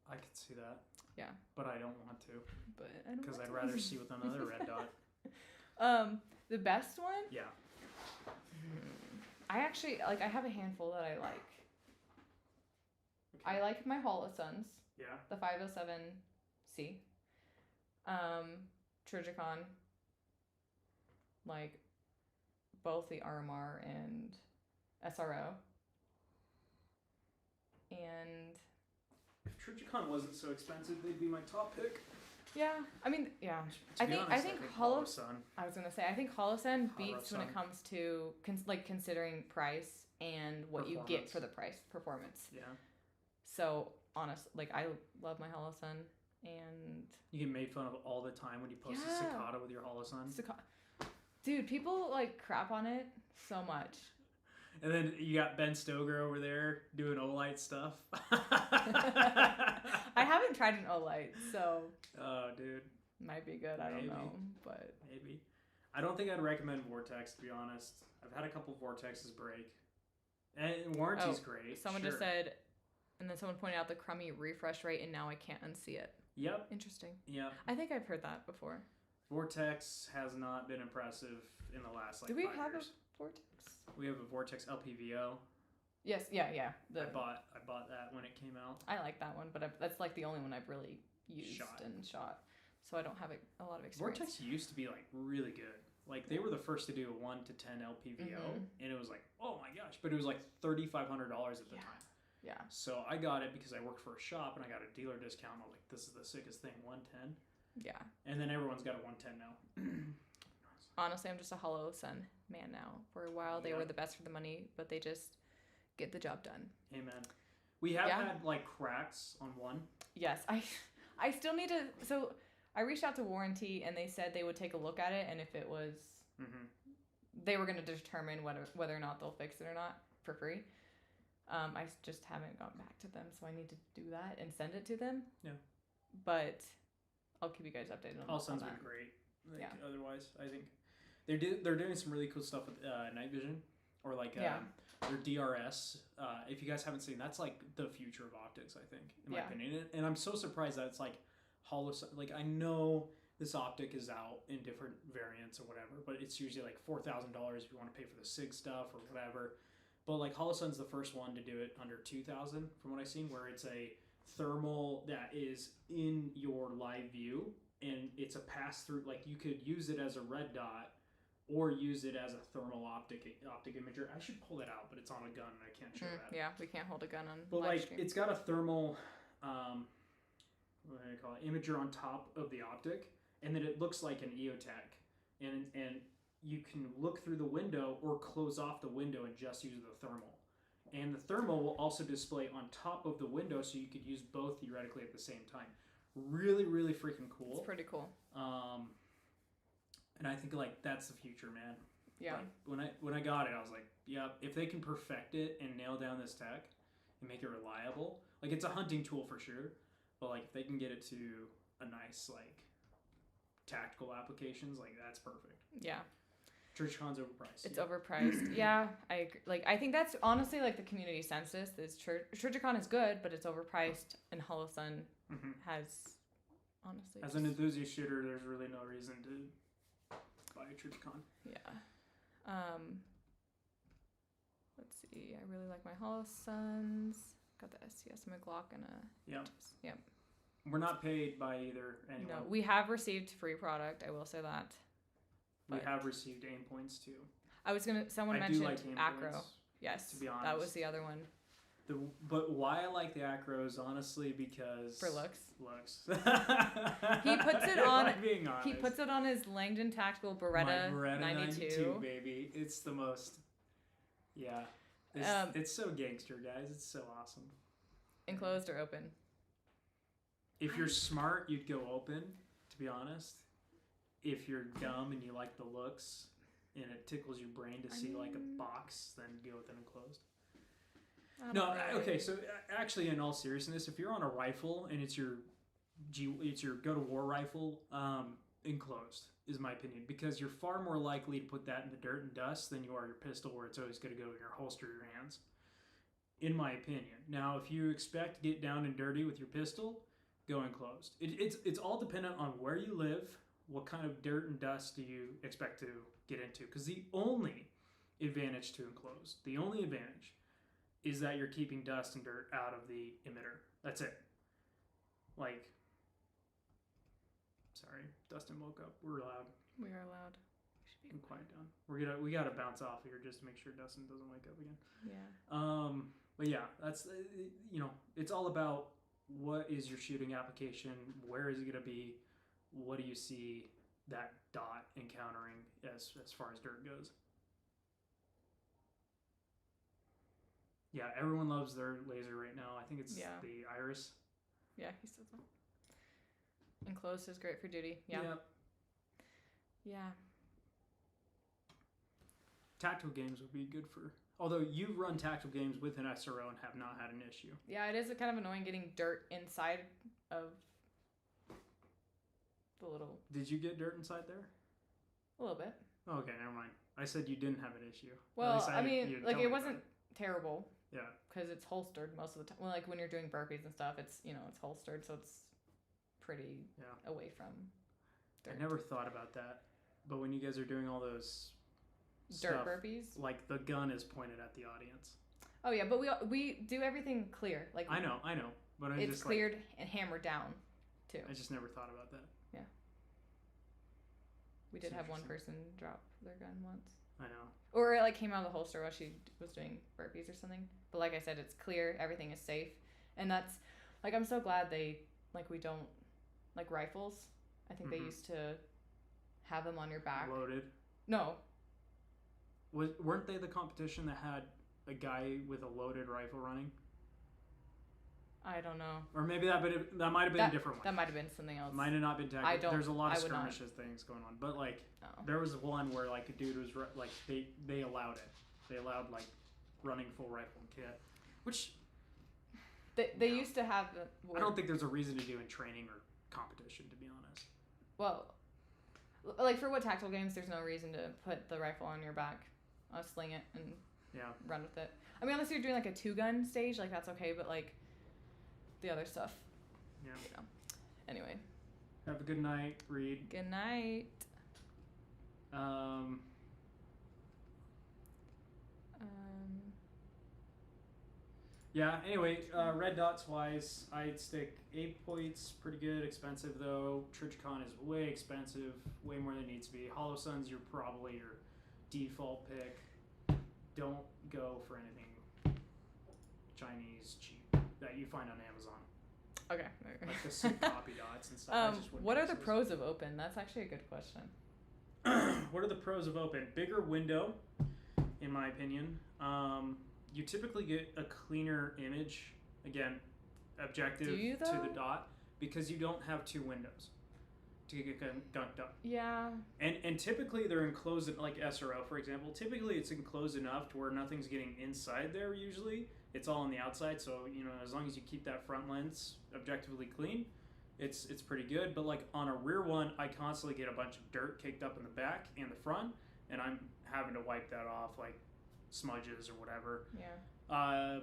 I could see that.
Yeah.
But I don't want to.
But I don't.
Because I'd rather see with another red dot.
The best one.
Yeah.
I actually like. I have a handful that I like.
Okay.
I like my Holosons.
Yeah.
The 507C. Trijicon. Like both the RMR and SRO. And
if Trijicon wasn't so expensive, they'd be my top pick.
yeah, I mean, yeah.
To be honest, I think Holosun.
I was gonna say I think Holosun beats when it comes to considering price and what you get for the price performance.
Yeah.
So honest, like I love my Holosun, and
you get made fun of all the time when you post a cicada with your Holosun.
Dude, people like crap on it so much.
And then you got Ben Stoger over there doing Olight stuff.
I haven't tried an Olight, so.
Oh, dude.
Might be good. I don't know, but
maybe. I don't think I'd recommend Vortex, to be honest. I've had a couple Vortexes break, and warranty's great.
Someone just said, and then someone pointed out the crummy refresh rate, and now I can't unsee it.
Yep.
Interesting.
Yep.
I think I've heard that before.
Vortex has not been impressive in the last 5 years.
Do we have a Vortex?
We have a Vortex LPVO.
Yes, yeah.
I bought that when it came out.
I like that one, but that's like the only one I've really used and shot. So I don't have a lot of experience.
Vortex used to be like really good. Like they were the first to do a 1 to 10 LPVO, and it was like, oh my gosh! But it was like $3,500 at the time.
Yeah.
So I got it because I worked for a shop and I got a dealer discount. I was like, this is the sickest thing, 110.
Yeah. And
then everyone's got a 110 now.
Honestly, I'm just a Holosun man now. For a while, they were the best for the money, but they just get the job done.
Amen. We have had like cracks on one.
Yes, I still need to. So I reached out to warranty, and they said they would take a look at it, and if it was, they were going to determine whether or not they'll fix it or not for free. I just haven't gotten back to them, so I need to do that and send it to them. Yeah. But I'll keep you guys updated on that. All sounds been
great. Otherwise, I think they're doing some really cool stuff with night vision, or like their DRS. If you guys haven't seen, that's like the future of optics, I think, in my opinion. And I'm so surprised that it's like like I know this optic is out in different variants or whatever, but it's usually like $4,000 if you want to pay for the SIG stuff or whatever. But like Holosun's the first one to do it under $2,000 from what I've seen, where it's a thermal that is in your live view, and it's a pass through. Like you could use it as a red dot or use it as a thermal optic imager. I should pull that out, but it's on a gun and I can't show that.
Yeah, we can't hold a gun on.
But live stream. It's got a thermal what do I call it, imager on top of the optic, and then it looks like an EOTech. and you can look through the window or close off the window and just use the thermal. And the thermal will also display on top of the window, so you could use both theoretically at the same time. Really, really freaking cool.
It's pretty cool.
And I think like that's the future, man.
Yeah.
Like, when I got it, I was like, yeah, if they can perfect it and nail down this tech and make it reliable, like it's a hunting tool for sure, but like if they can get it to a nice like tactical applications, like that's perfect.
Yeah.
ChurchCon's overpriced.
It's overpriced. Yeah, I agree. Like I think that's honestly like the community census is ChurchCon is good, but it's overpriced, and Hollow Sun has honestly
as an enthusiast shooter, there's really no reason to buy a ChurchCon.
Yeah. Let's see. I really like my Hollow Suns. Got the STS McGlock and a
Yep. We're not paid by either anyone.
No, we have received free product. I will say that.
We have received aim points too.
Someone
I
mentioned
do like aim
acro.
points,
Yes,
to be honest.
that was the other one.
But why I like the acros, honestly, because
For looks.
He
puts it on.
Being honest.
He puts it on his Langdon Tactical Beretta,
My Beretta
92.
baby. It's the most. Yeah. It's so gangster, guys. It's so awesome.
Enclosed or open?
If you're smart, you'd go open. To be honest. If you're dumb and you like the looks and it tickles your brain to see like a box, then go with an enclosed. No, okay. So actually, in all seriousness, if you're on a rifle and it's your go to war rifle, enclosed is my opinion, because you're far more likely to put that in the dirt and dust than you are your pistol, where it's always going to go in your holster, your hands. In my opinion. Now, if you expect to get down and dirty with your pistol, go enclosed. It's all dependent on where you live. What kind of dirt and dust do you expect to get into? Because the only advantage to enclosed, is that you're keeping dust and dirt out of the emitter. That's it. Like, sorry, Dustin woke up. We're loud.
We are loud. We should be
quiet down. We gotta bounce off here just to make sure Dustin doesn't wake up again.
Yeah.
But yeah, that's it's all about what is your shooting application, where is it gonna be, what do you see that dot encountering as far as dirt goes. Yeah, everyone loves their laser right now. I think it's the Iris.
Yeah, he said so. Enclosed is great for duty. Yeah. Yeah.
Tactical games would be good for. Although you've run tactical games with an SRO and have not had an issue.
Yeah, it is kind of annoying getting dirt inside of the little.
Did you get dirt inside there?
A little bit.
Oh, okay, never mind. I said you didn't have an issue.
Well, I mean, like it wasn't terrible.
Yeah.
Because it's holstered most of the time. Well, like when you're doing burpees and stuff, it's it's holstered, so it's pretty away from dirt.
I never thought about that, but when you guys are doing all those
dirt
stuff,
burpees,
like the gun is pointed at the audience.
Oh yeah, but we do everything clear. Like
I know, but
it's just cleared and hammered down, too.
I just never thought about that.
Yeah. We did have one person drop their gun once.
I know.
Or it like came out of the holster while she was doing burpees or something. But like I said, it's clear, everything is safe, and that's like I'm so glad we don't like rifles. I think they used to have them on your back.
Loaded.
No.
Weren't they the competition that had a guy with a loaded rifle running?
I don't know.
Or maybe that might have been a different one.
That might have been something else.
Might have not been tactical. There's a lot of skirmishes
not.
Things going on, but like there was one where like a dude was like they allowed it. They allowed like running full rifle and kit, which
they used to have.
I don't think there's a reason to do in training or competition, to be honest.
Well, like for what tactical games, there's no reason to put the rifle on your back, sling it and run with it. I mean, unless you're doing like a 2-gun stage, like that's okay, but like the other stuff.
Yeah.
Anyway.
Have a good night, Reed.
Good night.
Yeah, anyway, red dots wise, I'd stick 8 points, pretty good, expensive though. ChurchCon is way expensive, way more than it needs to be. Hollow Suns, you're probably your default pick. Don't go for anything Chinese cheap that you find on Amazon.
Okay.
Like the soup copy dots and stuff.
What are the pros of open? That's actually a good question.
what are the pros of open? Bigger window, in my opinion. You typically get a cleaner image. Again, objective
Do you,
to
though?
the dot because you don't have two windows to get dunked up.
Yeah.
And typically they're enclosed in, like SRO for example. Typically it's enclosed enough to where nothing's getting inside there. Usually it's all on the outside. So as long as you keep that front lens objectively clean, it's pretty good. But like on a rear one, I constantly get a bunch of dirt caked up in the back and the front, and I'm having to wipe that off like smudges or whatever.
Yeah.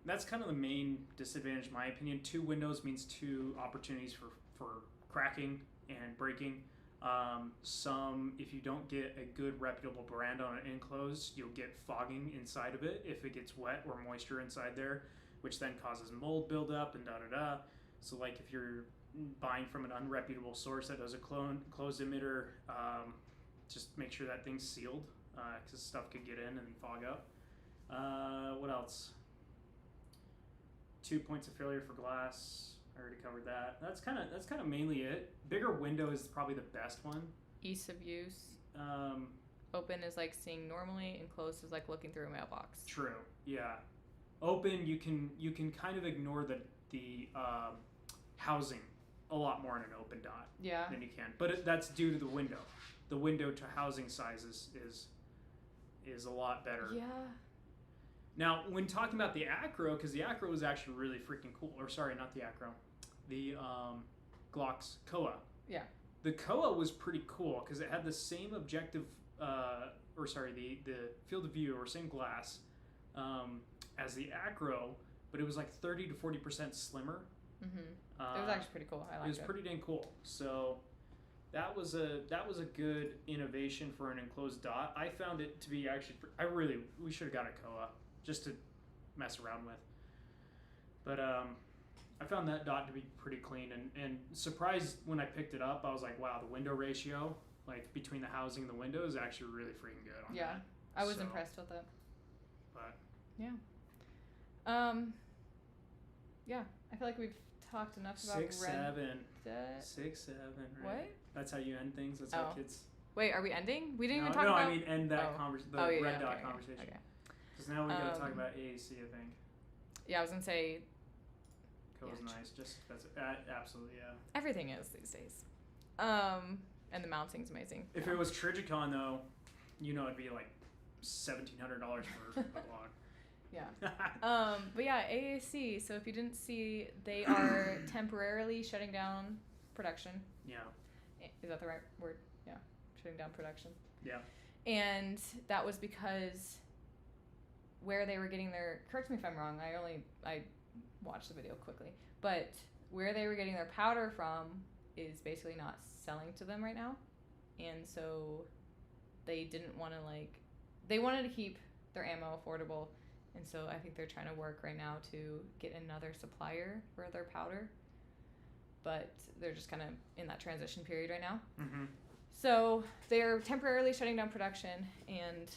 That's kind of the main disadvantage in my opinion. Two windows means two opportunities for cracking and breaking. If you don't get a good reputable brand on an enclosed, you'll get fogging inside of it if it gets wet or moisture inside there, which then causes mold buildup and da-da-da. So like if you're buying from an unreputable source that does a closed emitter, just make sure that thing's sealed because stuff could get in and fog up. What else? 2 points of failure for glass. I already covered that. That's kind of mainly it. Bigger window is probably the best one.
Ease of use. Open is like seeing normally, and closed is like looking through a mailbox.
True. Yeah. Open, you can kind of ignore the housing a lot more in an open dot than you can. But that's due to the window. The window to housing size is a lot better.
Yeah.
Now, when talking about the acro, because the acro was actually really freaking cool. Or sorry, not the acro. The Glock's Koa.
Yeah.
The Koa was pretty cool because it had the same objective, the field of view or same glass as the acro, but it was like 30 to 40% slimmer.
Mm-hmm. It was actually pretty cool. I liked it.
It was pretty dang cool. So that was a good innovation for an enclosed dot. I found it to be actually. We should have got a Koa just to mess around with. But I found that dot to be pretty clean and surprised when I picked it up. I was like, wow, the window ratio like between the housing and the window is actually really freaking good on that.
I was impressed with it.
But
yeah. Yeah, I feel like we've talked enough about
6, 7.
Dead.
6, 7, right?
What?
That's how you end things. That's how kids.
Wait, are we ending? We didn't even talk
no,
about.
I mean end that the red dot conversation.
Okay.
Because now we got to talk about AAC, I think.
Yeah, I was gonna say.
Koa's nice. Just that's absolutely yeah.
Everything is these days. And the mounting's amazing.
If it was Trigicon though, it'd be like $1,700 for a log.
Yeah. But yeah, AAC. So if you didn't see, they are temporarily shutting down production.
Yeah.
Is that the right word? Yeah. Shutting down production.
Yeah.
And that was because where they were getting their, correct me if I'm wrong, I watched the video quickly, but where they were getting their powder from is basically not selling to them right now. And so they didn't want to they wanted to keep their ammo affordable. And so I think they're trying to work right now to get another supplier for their powder. But they're just kind of in that transition period right now.
Mm-hmm.
So they're temporarily shutting down production, and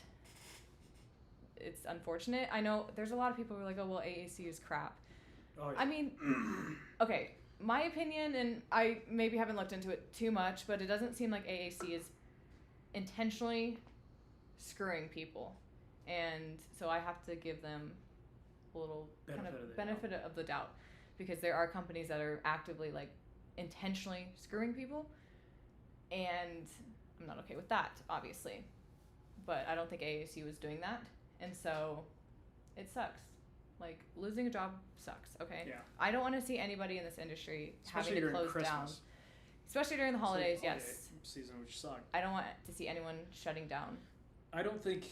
it's unfortunate. I know there's a lot of people who are like, oh, well, AAC is crap.
Oh, yeah.
I mean, okay, my opinion, and I maybe haven't looked into it too much, but it doesn't seem like AAC is intentionally screwing people. And so I have to give them a little benefit of the doubt, because there are companies that are actively intentionally screwing people, and I'm not okay with that, obviously. But I don't think AAC was doing that, and so it sucks. Losing a job sucks, okay?
Yeah.
I don't want to see anybody in this industry
especially
having to
during
close down.
Christmas.
Especially during the holidays,
holiday
yes.
Season, which sucked.
I don't want to see anyone shutting down.
I don't think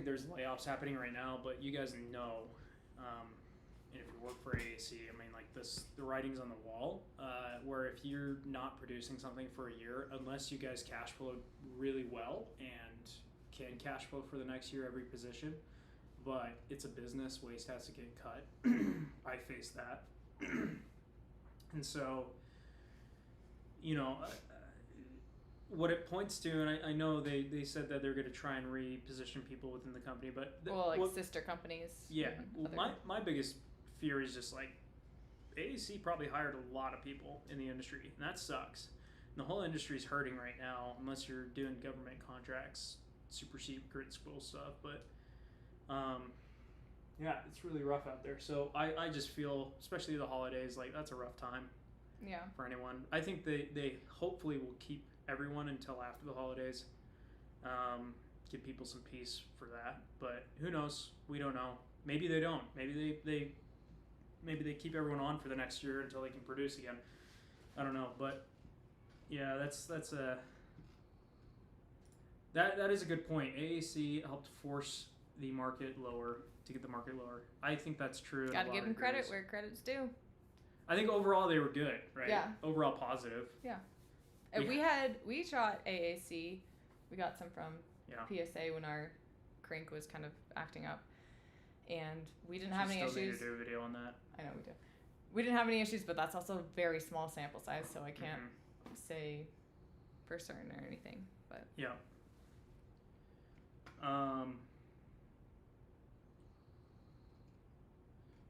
there's layoffs happening right now, but you guys know, and if you work for AAC, I mean, the writing's on the wall, where if you're not producing something for a year, unless you guys cash flow really well and can cash flow for the next year every position, but it's a business, waste has to get cut. I face that. And so, what it points to, and I know they said that they're going to try and reposition people within the company, but
sister companies.
Yeah, my biggest fear is just AAC probably hired a lot of people in the industry, and that sucks. The whole industry's hurting right now, unless you're doing government contracts, super secret school stuff. But yeah, it's really rough out there. So I just feel, especially the holidays, like that's a rough time
Yeah.
for anyone. I think they hopefully will keep everyone until after the holidays. Give people some peace for that. But who knows? We don't know. Maybe they don't. Maybe they keep everyone on for the next year until they can produce again. I don't know, but yeah, that's a that is a good point. AAC helped force the market lower to get the market lower. I think that's true.
Got to give them credit where credit's due.
I think overall they were good, right?
Yeah.
Overall positive.
Yeah. And we shot AAC. We got some from PSA when our crank was kind of acting up, and we didn't have any issues.
Still need to do a video on that.
I know we do. We didn't have any issues, but that's also a very small sample size, so I can't say for certain or anything. But
yeah.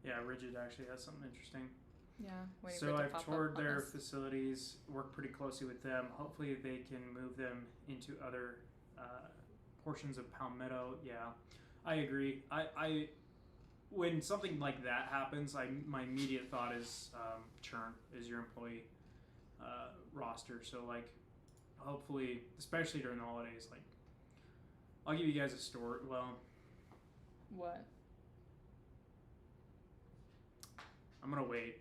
Yeah, Rigid actually has something interesting.
Yeah.
So I've toured their facilities, worked pretty closely with them. Hopefully they can move them into other portions of Palmetto. Yeah, I agree. I when something like that happens, my immediate thought is churn is your employee roster. So like, hopefully, especially during the holidays, like I'll give you guys a story. Well,
what?
I'm gonna wait.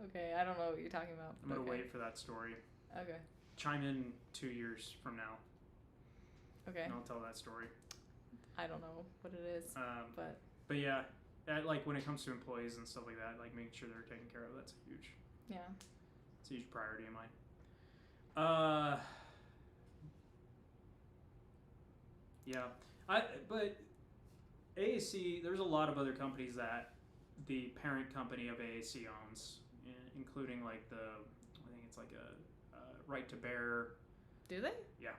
Okay, I don't know what you're talking about.
I'm gonna wait for that story.
Okay.
Chime in 2 years from now.
Okay.
And I'll tell that story.
I don't know what it is,
but yeah, like when it comes to employees and stuff like that, like making sure they're taken care of, that's huge.
Yeah.
It's a huge priority of mine. Yeah, but AAC, there's a lot of other companies that the parent company of AAC owns, including like I think it's like a Right to Bear.
Do they?
Yeah.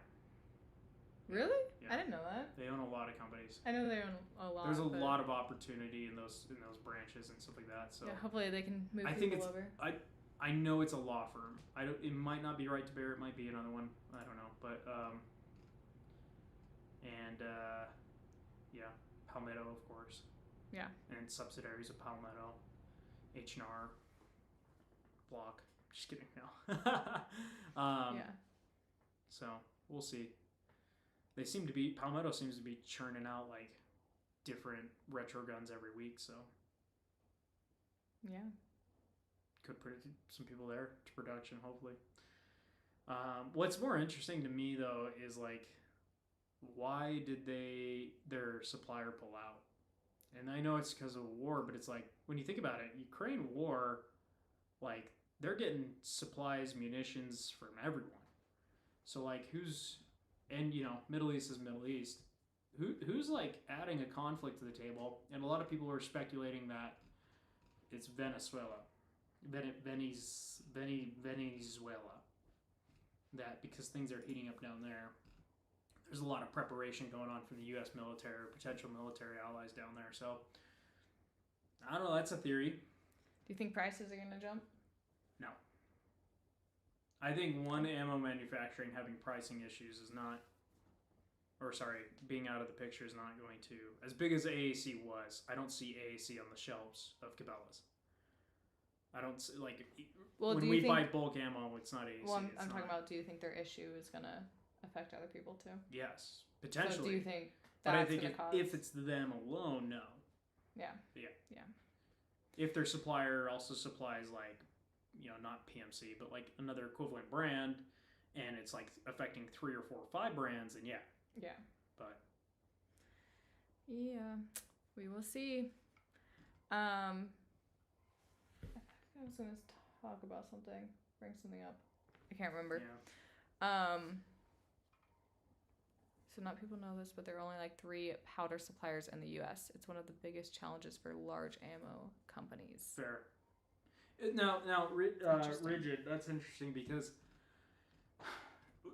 Really?
Yeah.
I didn't know that.
They own a lot of companies.
I know they own a lot.
There's a lot of opportunity in those branches and stuff like that. So
yeah, hopefully they can move people over.
I know it's a law firm. It might not be Right to Bear. It might be another one. I don't know. But yeah, Palmetto, of course.
Yeah.
And subsidiaries of Palmetto, H&R, Block. Just kidding. No.
Yeah.
So we'll see. Palmetto seems to be churning out like different retro guns every week. So
yeah.
Could put some people there to production, hopefully. What's more interesting to me though is like, why did their supplier pull out? And I know it's because of war, but it's like when you think about it, Ukraine war, like they're getting supplies, munitions from everyone. So like Middle East is Middle East. Who's like adding a conflict to the table? And a lot of people are speculating that it's Venezuela. Venezuela. That because things are heating up down there. There's a lot of preparation going on from the U.S. military or potential military allies down there. So, I don't know. That's a theory.
Do you think prices are going to jump?
No. I think one ammo manufacturing having pricing issues is not, being out of the picture is not going to, as big as AAC was, I don't see AAC on the shelves of Cabela's. I don't see, like, when we buy bulk ammo, it's not AAC.
Well, I'm talking about, do you think their issue is going to affect other people too?
Yes, potentially.
So do you think
but
that's
I think
cause...
if it's them alone, no.
Yeah.
Yeah. If their supplier also supplies like, not PMC, but like another equivalent brand, and it's like affecting 3 or 4 or 5 brands, then yeah.
Yeah.
But.
Yeah, we will see. I was going to talk about something, bring something up. I can't remember.
Yeah.
So not people know this, but there are only like 3 powder suppliers in the U.S. It's one of the biggest challenges for large ammo companies.
Fair. Now, Rigid, that's interesting because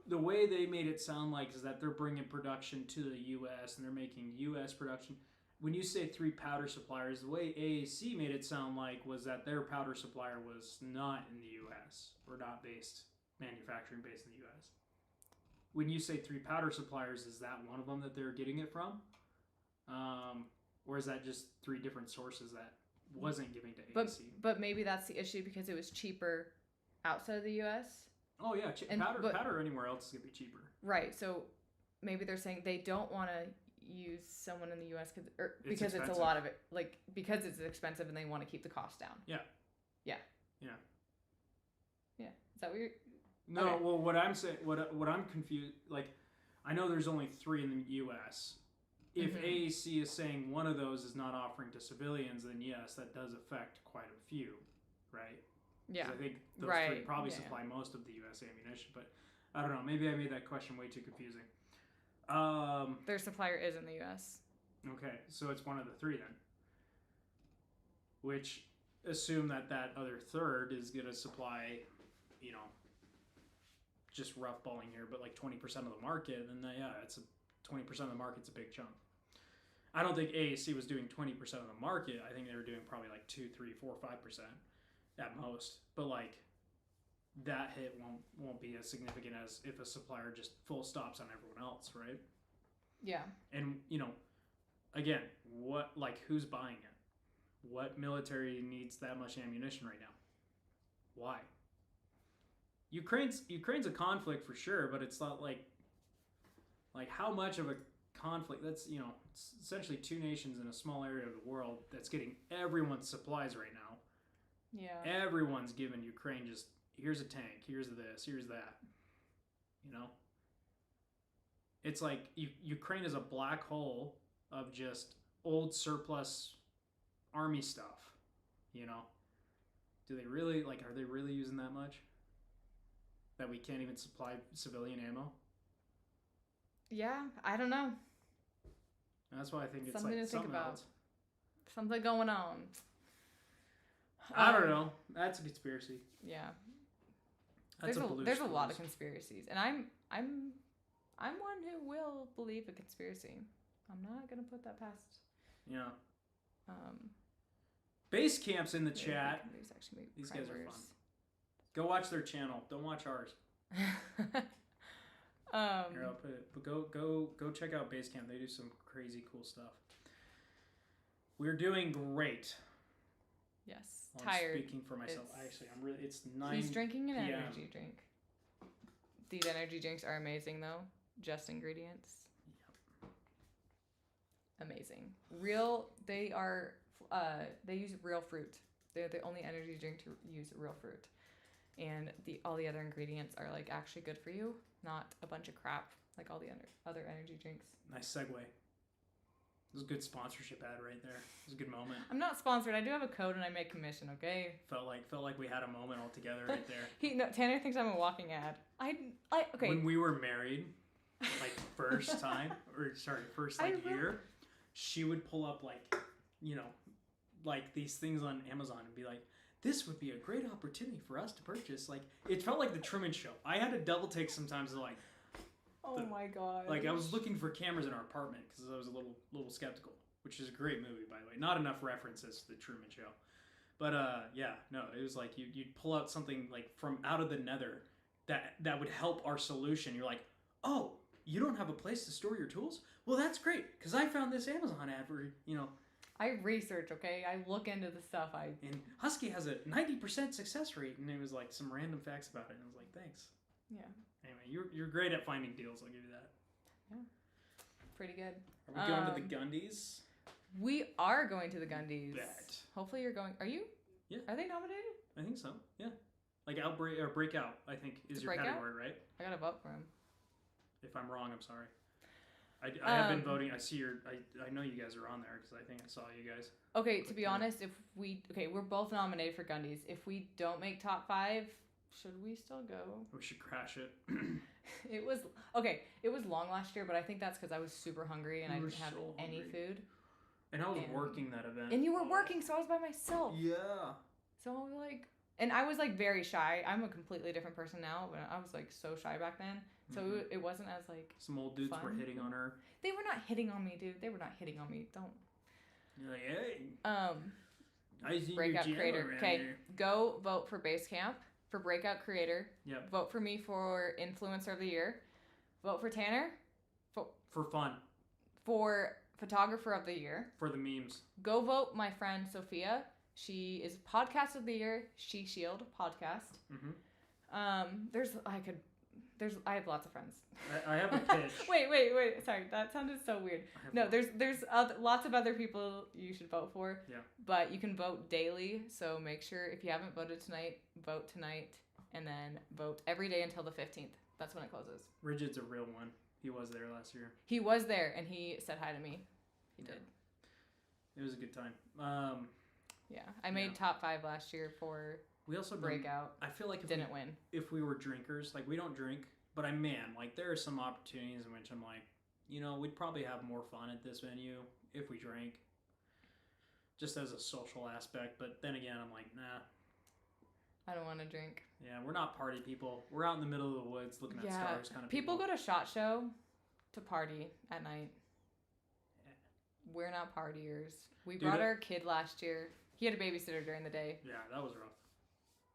the way they made it sound like is that they're bringing production to the U.S. and they're making U.S. production. When you say 3 powder suppliers, the way AAC made it sound like was that their powder supplier was not in the U.S. or not based manufacturing base in the U.S. When you say 3 powder suppliers, is that one of them that they're getting it from? Or is that just 3 different sources that wasn't giving to AAC?
But maybe that's the issue because it was cheaper outside of the U.S.
Oh yeah, powder anywhere else is gonna be cheaper.
Right. So maybe they're saying they don't want to use someone in the U.S. because it's a lot of it, like because it's expensive and they want to keep the cost down.
Yeah.
Yeah.
Yeah.
Yeah. Is that what you're?
No.
Okay.
Well, what I'm saying, what I'm confused, like, I know there's only 3 in the U.S. If AAC is saying one of those is not offering to civilians, then yes, that does affect quite a few, right?
Yeah.
I think those 3 probably supply most of the U.S. ammunition, but I don't know. Maybe I made that question way too confusing.
Their supplier is in the U.S.
Okay, so it's one of the 3 then. Which assume that other third is going to supply, just rough balling here, but like 20% of the market, then it's 20% of the market's a big chunk. I don't think AAC was doing 20% of the market. I think they were doing probably like 2, 3, 4, 5% at most. But like that hit won't be as significant as if a supplier just full stops on everyone else, right?
Yeah.
And again, who's buying it? What military needs that much ammunition right now? Why? Ukraine's a conflict for sure, but it's not like how much of a conflict? That's it's essentially 2 nations in a small area of the world that's getting everyone's supplies right now.
Yeah.
Everyone's giving Ukraine just here's a tank, here's this, here's that. It's like Ukraine is a black hole of just old surplus army stuff. Do they really are they really using that much? That we can't even supply civilian ammo?
Yeah, I don't know.
And that's why I think it's
something to think about.
Else.
Something going on.
I don't know. That's a conspiracy.
Yeah.
That's
there's a lot of conspiracies, and I'm one who will believe a conspiracy. I'm not gonna put that past.
Yeah. Base Camp's in the chat. These guys are fun. Go watch their channel. Don't watch ours. Here, I'll put it. But go check out Base Camp. They do some crazy cool stuff. We're doing great.
Yes.
Well,
tired.
I'm speaking for myself. I'm really. It's 9.
He's drinking an
PM.
energy drink. These energy drinks are amazing, though. Just ingredients.
Yep.
Amazing. They are. They use real fruit. They're the only energy drink to use real fruit, and all the other ingredients are like actually good for you, not a bunch of crap like all the other energy drinks.
Nice segue. It was a good sponsorship ad right there. It was a good moment.
I'm not sponsored. I do have a code and I make commission. Okay.
Felt like we had a moment all together right there.
Tanner thinks I'm a walking ad. Okay.
When we were married, first time year, she would pull up these things on Amazon and be like, this would be a great opportunity for us to purchase. It felt like the Truman Show. I had to double take sometimes
my god.
I was looking for cameras in our apartment because I was a little skeptical, which is a great movie, by the way. Not enough references to the Truman Show. But it was like you'd pull out something from out of the nether that would help our solution. You're like, oh, you don't have a place to store your tools? Well, that's great because I found this Amazon ad for,
I research, okay? I look into the stuff.
And Husky has a 90% success rate, and it was some random facts about it, and I was like, thanks.
Yeah.
Anyway, you're great at finding deals. I'll give you that.
Yeah. Pretty good.
Are we going to the Gundies?
We are going to the Gundies.
Bet.
Hopefully you're going. Are you?
Yeah.
Are they nominated?
I think so. Yeah. Outbreak or Breakout, I think is your category, right?
I gotta vote for him.
If I'm wrong, I'm sorry. I have been voting. I see I know you guys are on there because I think I saw you guys.
Okay, to be honest, we're both nominated for Gundies. If we don't make top 5, should we still go?
We should crash it.
It was long last year, but I think that's because I was super hungry and I didn't have any food.
And I was working that event.
And you were working, so I was by myself.
Yeah.
So I was and I was very shy. I'm a completely different person now, but I was so shy back then. So it wasn't as
some old dudes
fun.
were hitting on her.
They were not hitting on me, dude. They were not hitting on me. Don't.
You're like, hey.
I see Breakout Creator. Okay, go vote for Base Camp for breakout creator.
Yep.
Vote for me for influencer of the year. Vote for Tanner
For fun.
for photographer of the year.
For the memes.
Go vote my friend Sophia. She is podcast of the year. She Shield podcast. I have lots of friends.
I have a pitch.
wait. Sorry, that sounded so weird. No, there's lots of other people you should vote for.
Yeah.
But you can vote daily, so make sure if you haven't voted tonight, vote tonight, and then vote every day until the 15th. That's when it closes.
Rigid's a real one. He was there last year.
He was there, and he said hi to me. He did.
It was a good time.
Yeah, I made top 5 last year for
we also
breakout.
I feel like
didn't win.
If we were drinkers, like we don't drink, but like there are some opportunities in which I'm like, we'd probably have more fun at this venue if we drank, just as a social aspect. But then again, I'm like, nah.
I don't want to drink.
Yeah, we're not party people. We're out in the middle of the woods looking at stars kind of
people. Go to SHOT Show to party at night. Yeah. We're not partiers. We brought our kid last year. He had a babysitter during the day.
Yeah, that was rough.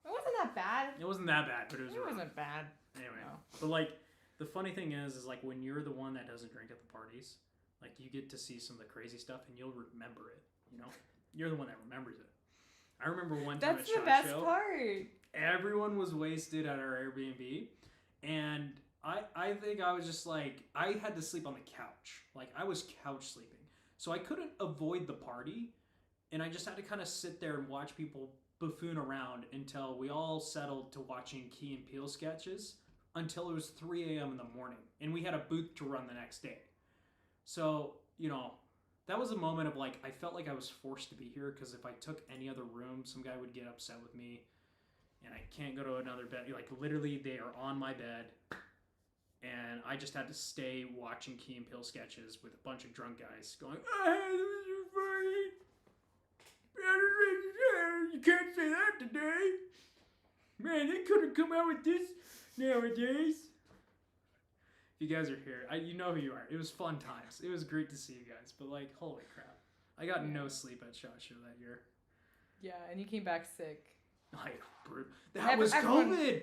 It wasn't that bad.
It wasn't that bad, but it was rough.
Wasn't bad.
Anyway, but like the funny thing is like when you're the one that doesn't drink at the parties, like you get to see some of the crazy stuff and you'll remember it. You're the one that remembers it. I remember one time at SHOT Show.
That's the best part.
Everyone was wasted at our Airbnb, and I think I was just like, I had to sleep on the couch. Like I was couch sleeping, so I couldn't avoid the party, and I just had to kind of sit there and watch people buffoon around until we all settled to watching Key and Peele sketches until it was 3 a.m. in the morning, and we had a booth to run the next day. So that was a moment of like, I felt like I was forced to be here because if I took any other room, some guy would get upset with me, and I can't go to another bed. Like literally, they are on my bed, and I just had to stay watching Key and Peele sketches with a bunch of drunk guys going, "Hey, this is funny. You can't say that today. Man, they couldn't come out with this nowadays." If you guys are here, you know who you are. It was fun times. It was great to see you guys. But like, holy crap. I got no sleep at SHOT Show that year.
Yeah, and you came back sick.
Like, that was COVID.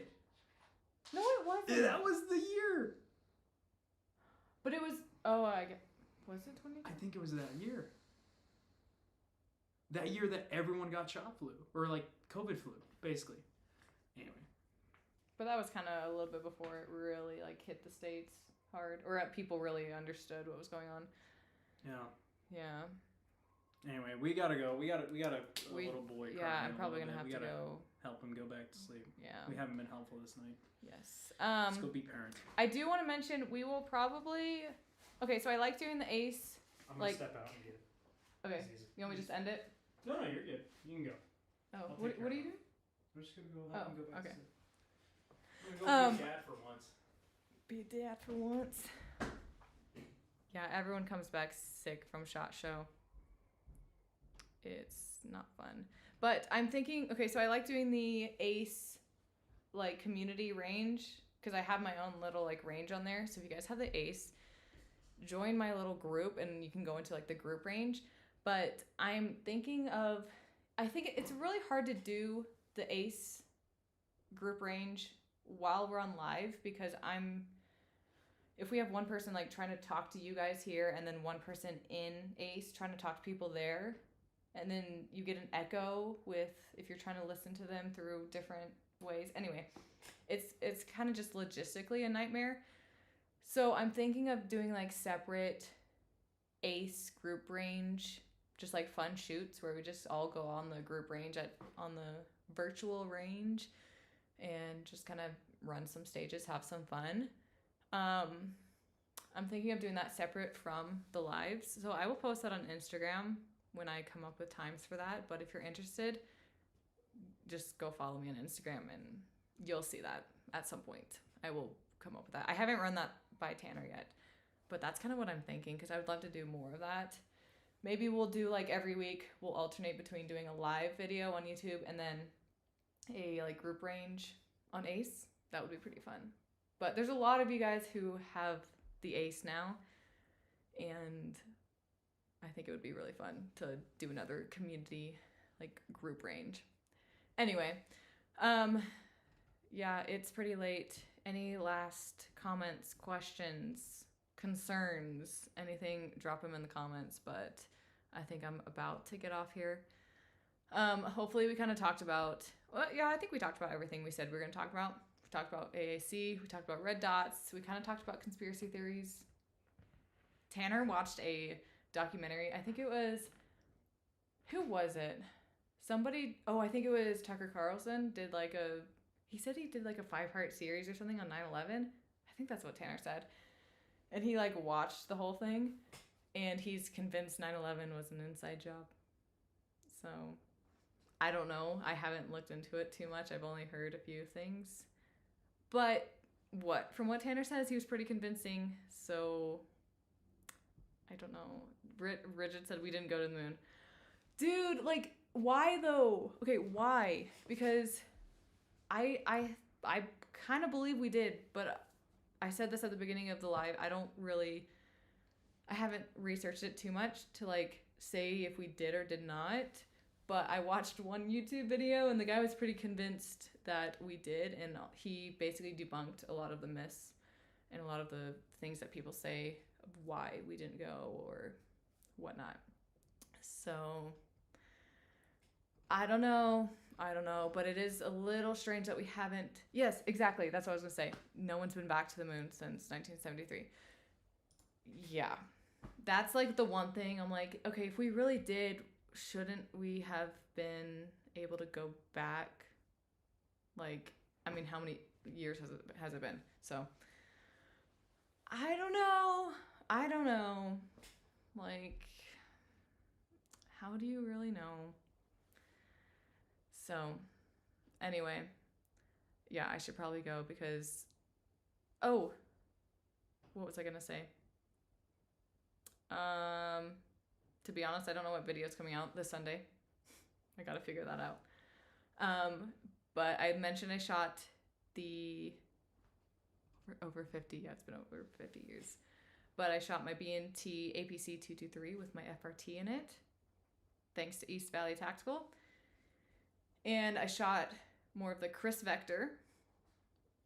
No, it wasn't.
That was the year.
But it was, was it 2020?
I think it was that year. That year that everyone got shot flu. Or like COVID flu, basically. Anyway.
But that was kind of a little bit before it really like hit the States hard. Or people really understood what was going on. Yeah. Anyway,
we gotta go. We got a little boy.
Yeah, I'm probably gonna have to go
help him go back to sleep.
Yeah.
We haven't been helpful this night.
Yes.
Let's go be parents.
I do want to mention we will probably. Okay, so I like doing the AAC.
I'm gonna step out and get it.
Okay. You want me to just end it?
No, you're good. You can go.
Oh, what are you doing?
I'm just gonna go help him go back to sleep. I'm gonna go be a dad for once.
Be a dad for once. Yeah, everyone comes back sick from SHOT Show. It's not fun. But I'm thinking, okay, so I like doing the AAC like community range because I have my own little like range on there. So if you guys have the AAC, join my little group and you can go into like the group range. But I'm thinking of, I think it's really hard to do the AAC group range while we're on live because if we have one person like trying to talk to you guys here and then one person in AAC trying to talk to people there, and then you get an echo with if you're trying to listen to them through different ways. Anyway, it's kind of just logistically a nightmare. So I'm thinking of doing like separate AAC group range, just like fun shoots where we just all go on the group range on the virtual range and just kind of run some stages, have some fun. I'm thinking of doing that separate from the lives. So I will post that on Instagram when I come up with times for that. But if you're interested, just go follow me on Instagram and you'll see that at some point. I will come up with that. I haven't run that by Tanner yet, but that's kind of what I'm thinking because I would love to do more of that. Maybe we'll do like every week, we'll alternate between doing a live video on YouTube and then a like group range on AAC. That would be pretty fun. But there's a lot of you guys who have the AAC now, and I think it would be really fun to do another community like group range. Anyway, Yeah, it's pretty late. Any last comments, questions, concerns, anything, drop them in the comments. But I think I'm about to get off here. Hopefully, we kind of talked about, well, yeah, I think we talked about everything we said we were going to talk about. We talked about AAC, we talked about red dots, we kind of talked about conspiracy theories. Tanner watched a documentary. I think it was, who was it? Somebody, oh, I think it was Tucker Carlson, he said he did like a 5-part series or something on 9/11. I think that's what Tanner said. And he like watched the whole thing, and he's convinced 9/11 was an inside job. So I don't know. I haven't looked into it too much. I've only heard a few things. But from what Tanner says, he was pretty convincing. So I don't know. Rigid said we didn't go to the moon. Dude, like, why though? Okay, why? Because I kind of believe we did, but I said this at the beginning of the live. I haven't researched it too much to like say if we did or did not. But I watched one YouTube video, and the guy was pretty convinced that we did, and he basically debunked a lot of the myths and a lot of the things that people say of why we didn't go or whatnot. So I don't know, but it is a little strange that we haven't. Yes, exactly. That's what I was gonna say. No one's been back to the moon since 1973. Yeah, that's like the one thing I'm like, okay, if we really did, shouldn't we have been able to go back? Like, I mean, how many years has it been? So I don't know. Like, how do you really know? So anyway, yeah, I should probably go because, oh, what was I gonna say? To be honest, I don't know what video is coming out this Sunday. I gotta figure that out. But I mentioned I shot over 50. Yeah, it's been over 50 years. But I shot my B&T APC 223 with my FRT in it, thanks to East Valley Tactical. And I shot more of the Chris Vector.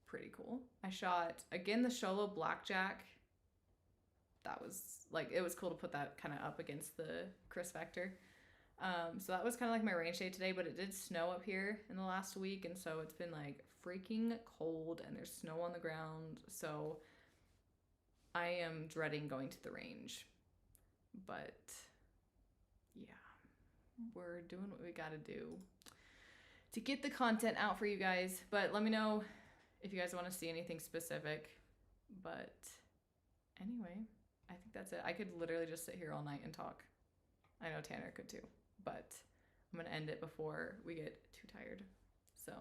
Pretty cool. I shot, again, the Sholo Blackjack. That was, like, it was cool to put that kind of up against the Chris Vector. So that was kind of like my range day today, but it did snow up here in the last week, and so it's been, like, freaking cold, and there's snow on the ground, so I am dreading going to the range. But, yeah, we're doing what we gotta do to get the content out for you guys. But let me know if you guys want to see anything specific. But anyway, I think that's it. I could literally just sit here all night and talk. I know Tanner could too, but I'm going to end it before we get too tired. So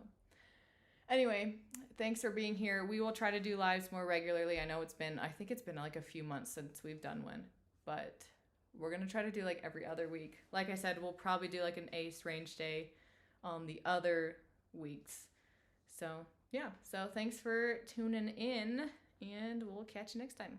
anyway, thanks for being here. We will try to do lives more regularly. I think it's been like a few months since we've done one, but we're going to try to do like every other week. Like I said, we'll probably do like an ACE range day on the other weeks. So yeah, so thanks for tuning in, and we'll catch you next time.